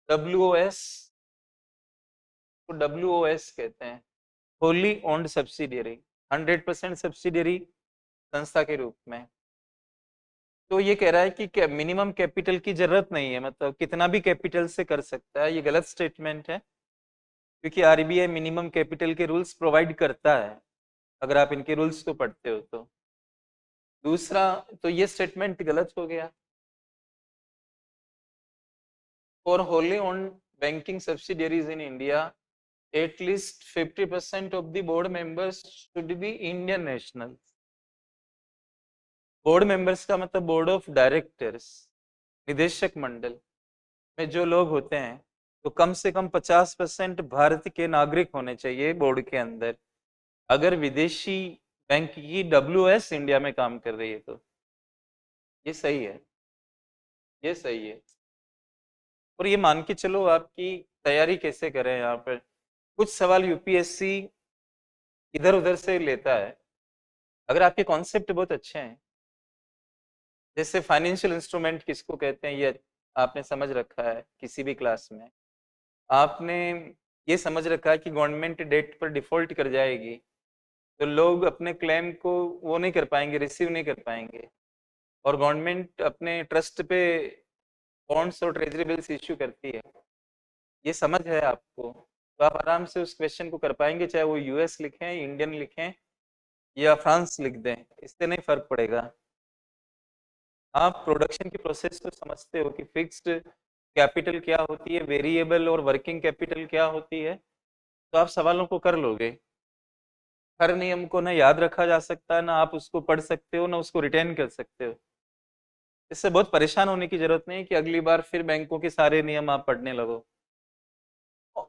डब्ल्यूओएस, तो डब्ल्यूओएस कहते हैं, होली ओन्ड सब्सिडियरी, 100% सब्सिडियरी संस्था के रूप में। तो ये कह रहा है कि मिनिमम कैपिटल की जरूरत नहीं है, मतलब कितना भी कैपिटल से कर सकता है, ये गलत स्टेटमेंट है, क्योंकि आरबीआई मिनिमम कैपिटल के रूल्स प्रोवाइड करता है, अगर आप इनके रूल्स को पढ़ते हो तो। दूसरा, तो ये स्टेटमेंट गलत हो गया। For Holi own banking subsidiaries in India at least 50% of the board members should be Indian national. Board members का मतलब बोर्ड ऑफ डायरेक्टर्स, निदेशक मंडल में जो लोग होते हैं, तो कम से कम 50% भारत के नागरिक होने चाहिए बोर्ड के अंदर, अगर विदेशी बैंक की डब्ल्यूएस इंडिया में काम कर रही है तो। ये सही है। ये सही है। और ये मान के चलो आपकी तैयारी कैसे करें, यहाँ पर कुछ सवाल यूपीएससी इधर उधर से लेता है। अगर आपके कॉन्सेप्ट बहुत अच्छे हैं, जैसे फाइनेंशियल इंस्ट्रूमेंट किसको कहते हैं ये आपने समझ रखा है किसी भी क्लास में, आपने ये समझ रखा है कि गवर्नमेंट डेट पर डिफॉल्ट कर जाएगी तो लोग अपने क्लेम को वो नहीं कर पाएंगे, रिसीव नहीं कर पाएंगे, और गवर्नमेंट अपने ट्रस्ट पे बॉन्ड्स और ट्रेजरी बिल्स इश्यू करती है, ये समझ है आपको, तो आप आराम से उस क्वेश्चन को कर पाएंगे, चाहे वो यूएस लिखें, इंडियन लिखें या फ्रांस लिख दें, इससे नहीं फर्क पड़ेगा। आप प्रोडक्शन की प्रोसेस तो समझते हो कि फिक्स्ड कैपिटल क्या होती है, वेरिएबल और वर्किंग कैपिटल क्या होती है, तो आप सवालों को कर लोगे। हर नियम को ना याद रखा जा सकता है, ना आप उसको पढ़ सकते हो, ना उसको रिटेन कर सकते हो। इससे बहुत परेशान होने की जरूरत नहीं कि अगली बार फिर बैंकों के सारे नियम आप पढ़ने लगो।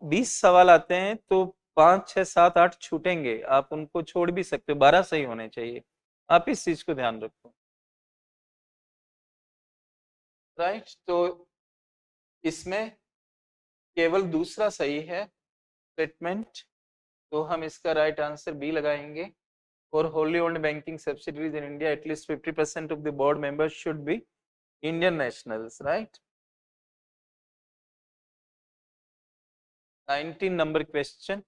20 सवाल आते हैं तो 5 6 7 8 छूटेंगे, आप उनको छोड़ भी सकते हो, 12 सही होने चाहिए। आप इस चीज को ध्यान रखो, राइट। तो इसमें केवल दूसरा सही है स्टेटमेंट, तो हम इसका राइट आंसर बी लगाएंगे। और Holi owned banking subsidiaries in India at least 50% of the board members should be Indian nationals, right. 19 number question,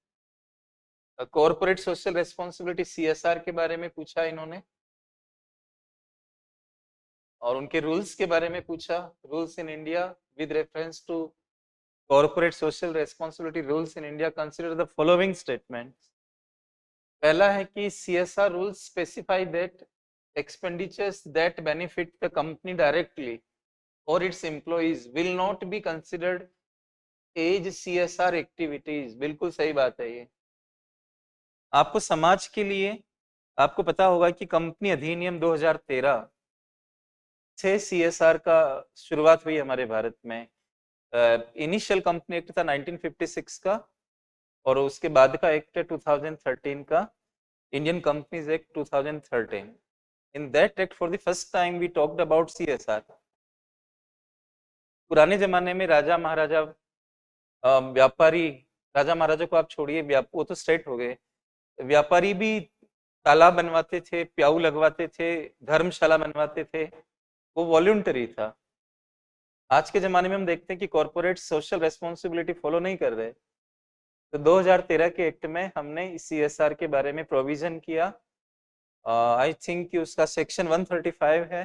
corporate social responsibility CSR के बारे में पूछा इन्होंने, और उनके रूल्स के बारे में पूछा। Rules in India with reference to corporate social responsibility rules in India consider the following statements. पहला है कि CSR rules specify that expenditures that benefit the company directly or its employees will not be considered as CSR activities। बिल्कुल सही बात है ये। आपको समाज के लिए, आपको पता होगा कि कंपनी अधिनियम 2013 से सीएसआर का शुरुआत हुई हमारे भारत में। इनिशियल कंपनी एक्ट था 1956 का, और उसके बाद का एक्ट है 2013 का, Indian companies act 2013। In that act for the first time we talked about CSR। पुराने जमाने में राजा महाराजा, व्यापारी, राजा महाराजा को आप छोड़िए, वो तो स्टेट हो गए, व्यापारी भी तालाब बनवाते थे, प्याऊ लगवाते थे, धर्मशाला बनवाते थे, वो वॉल्यूंटरी था। आज के जमाने में हम देखते हैं कि कॉर्पोरेट सोशल रेस्पॉन्सिबिलिटी फॉलो नहीं कर रहे, तो 2013 के एक्ट में हमने सीएसआर के बारे में प्रोविजन किया। आई थिंक कि उसका सेक्शन 135 है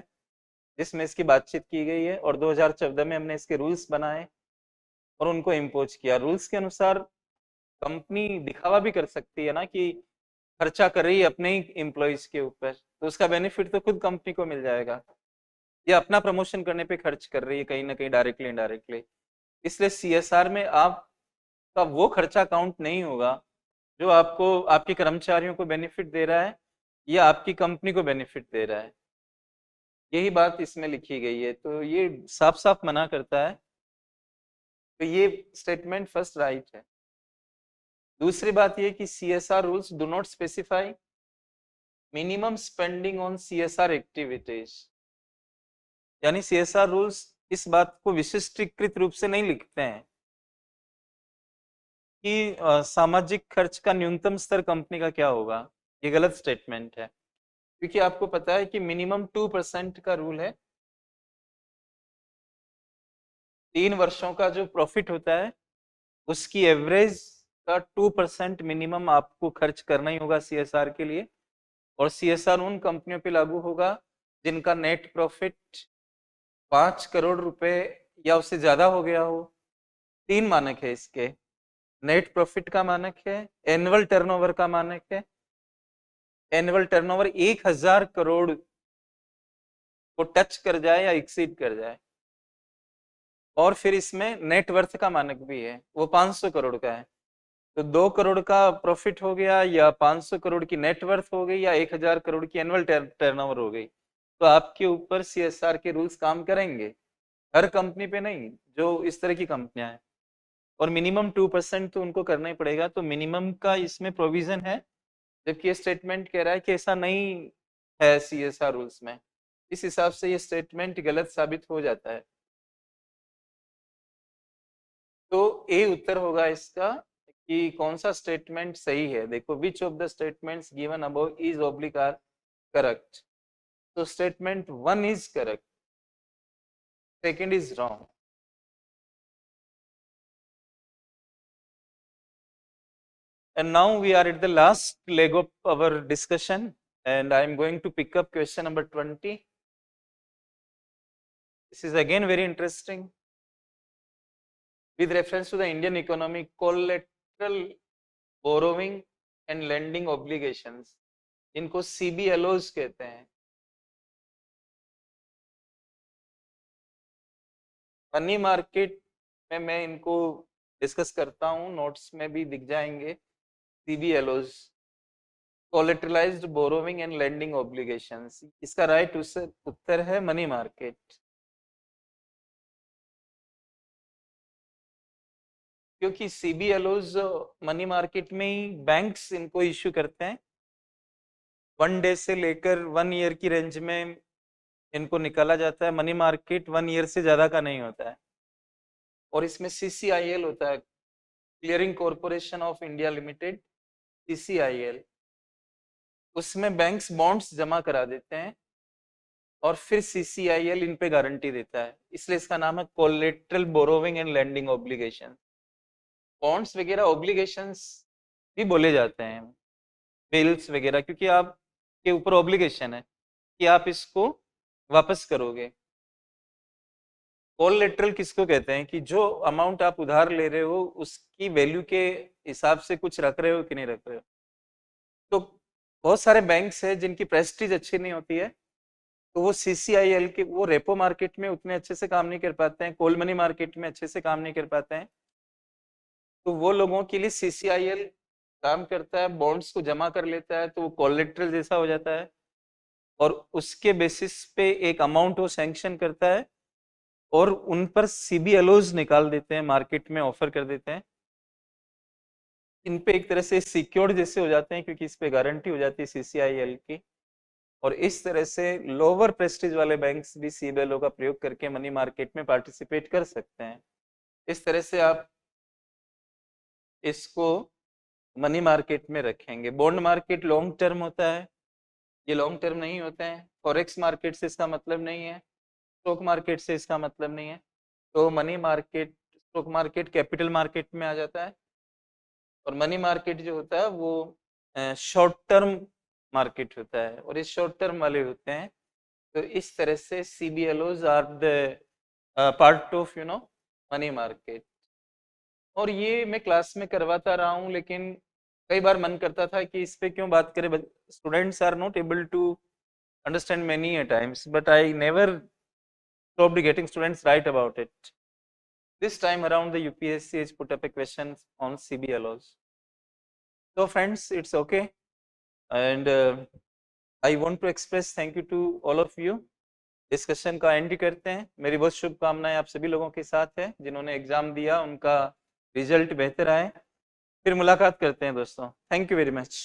जिसमें इसकी बातचीत की गई है, और 2014 में हमने इसके रूल्स बनाए और उनको इम्पोज किया। रूल्स के अनुसार कंपनी दिखावा भी कर सकती है ना कि खर्चा कर रही है अपने ही एम्प्लॉयज के ऊपर, तो उसका बेनिफिट तो खुद कंपनी को मिल जाएगा, या अपना प्रमोशन करने पे खर्च कर रही है कहीं ना कहीं डायरेक्टली इनडायरेक्टली। इसलिए सीएसआर में आपका वो खर्चा काउंट नहीं होगा जो आपको आपके कर्मचारियों को बेनिफिट दे रहा है या आपकी कंपनी को बेनिफिट दे रहा है, यही बात इसमें लिखी गई है। तो ये साफ साफ मना करता है, तो ये स्टेटमेंट फर्स्ट राइट है। दूसरी बात ये कि CSR rules do not specify minimum spending on CSR activities, यानी सीएसआर रूल्स इस बात को विशिष्टीकृत रूप से नहीं लिखते हैं कि सामाजिक खर्च का न्यूनतम स्तर कंपनी का क्या होगा। ये गलत स्टेटमेंट है, क्योंकि आपको पता है कि मिनिमम 2% का रूल है। 3 वर्षों का जो प्रॉफिट होता है उसकी एवरेज का 2% मिनिमम आपको खर्च करना ही होगा सीएसआर के लिए, और सीएसआर उन कंपनियों पे लागू होगा जिनका नेट प्रॉफिट 5 करोड़ रुपए या उससे ज्यादा हो गया हो। 3 मानक है इसके, नेट प्रॉफिट का मानक है, एनुअल टर्नओवर का मानक है। एनुअल टर्नओवर 1000 करोड़ को टच कर जाए या एक्सीड कर जाए, और फिर इसमें नेटवर्थ का मानक भी है, वो 500 करोड़ का है। तो 2 करोड़ का प्रॉफिट हो गया, या 500 करोड़ की नेटवर्थ हो गई, या 1000 करोड़ की एनुअल टर्नओवर हो गई, तो आपके ऊपर सीएसआर के रूल्स काम करेंगे। हर कंपनी पे नहीं, जो इस तरह की कंपनियां हैं, और मिनिमम 2% तो उनको करना ही पड़ेगा। तो मिनिमम का इसमें प्रोविजन है, जबकि ये स्टेटमेंट कह रहा है कि ऐसा नहीं है सीएसआर रूल्स में। इस हिसाब से ये स्टेटमेंट गलत साबित हो जाता है। तो ए उत्तर होगा इसका कि कौन सा स्टेटमेंट सही है। देखो, which of the statements given above is oblique are correct. तो statement 1 is correct, second is wrong. And now we are at the last leg of our discussion, and I am going to pick up question number 20. This is again very interesting. With reference to the Indian economy, collateral borrowing and lending obligations, इनको CBLOs कहते हैं। Money market में मैं इनको discuss करता हूँ, notes में भी दिख जाएंगे। CBLOs, collateralized borrowing and lending obligations, इसका राइट उत्तर है मनी मार्केट। क्योंकि CBLOs मनी मार्केट में ही बैंक्स इनको इश्यू करते हैं। 1 डे से लेकर 1 ईयर की रेंज में इनको निकाला जाता है। मनी मार्केट 1 ईयर से ज्यादा का नहीं होता है। और इसमें CCIL होता है, clearing corporation of India limited, CCIL। उसमें बैंक्स बॉन्ड्स जमा करा देते हैं और फिर CCIL इन पे गारंटी देता है, इसलिए इसका नाम है collateral borrowing and lending obligation. Bonds वगैरह ऑब्लिगेशंस भी बोले जाते हैं, बिल्स वगैरह, क्योंकि आपके ऊपर ऑब्लिगेशन है कि आप इसको वापस करोगे। कोलेटरल किसको कहते हैं कि जो अमाउंट आप उधार ले रहे हो उसकी वैल्यू के हिसाब से कुछ रख रहे हो कि नहीं रख रहे हो। तो बहुत सारे बैंक्स हैं जिनकी प्रेस्टीज अच्छी नहीं होती है, तो वो CCIL के वो रेपो मार्केट में उतने अच्छे से काम नहीं कर पाते हैं, कोल मनी मार्केट में अच्छे से काम नहीं कर पाते हैं। तो वो लोगों के लिए CCIL काम करता है, बॉन्ड्स को जमा कर लेता है, तो वो कोलेटरल जैसा हो जाता है और उसके बेसिस पे एक अमाउंट वो सैंक्शन करता है और उन पर CBLOs निकाल देते हैं, मार्केट में ऑफर कर देते हैं। इन पे एक तरह से सिक्योर्ड जैसे हो जाते हैं क्योंकि इस पे गारंटी हो जाती है CCIL की। और इस तरह से लोअर प्रेस्टीज वाले बैंक्स भी CBLO का प्रयोग करके मनी मार्केट में पार्टिसिपेट कर सकते हैं। इस तरह से आप इसको मनी मार्केट में रखेंगे। बॉन्ड मार्केट लॉन्ग टर्म होता है, ये लॉन्ग टर्म नहीं होते हैं। फॉरेक्स मार्केट से इसका मतलब नहीं है, स्टॉक मार्केट से इसका मतलब नहीं है। तो money market, stock market capital market में आ जाता है और मनी मार्केट जो होता है वो शॉर्ट टर्म मार्केट होता है और ये शॉर्ट टर्म वाले होते हैं। तो इस तरह से CBLOs are the part of money market. और ये मैं क्लास में करवाता रहा हूँ, लेकिन कई बार मन करता था कि इस पे क्यों बात करें, students are not able to understand many a times, but I never stopped getting students right about it. This time around the UPSC has put up a question on CBLOs. So friends, it's okay, and I want to express thank you to all of you. Discussion का and करते हैं। मेरी बहुत शुभकामनाएं आप सभी लोगों के साथ है जिन्होंने एग्जाम दिया, उनका रिजल्ट बेहतर आए। फिर मुलाकात करते हैं दोस्तों। Thank you very much.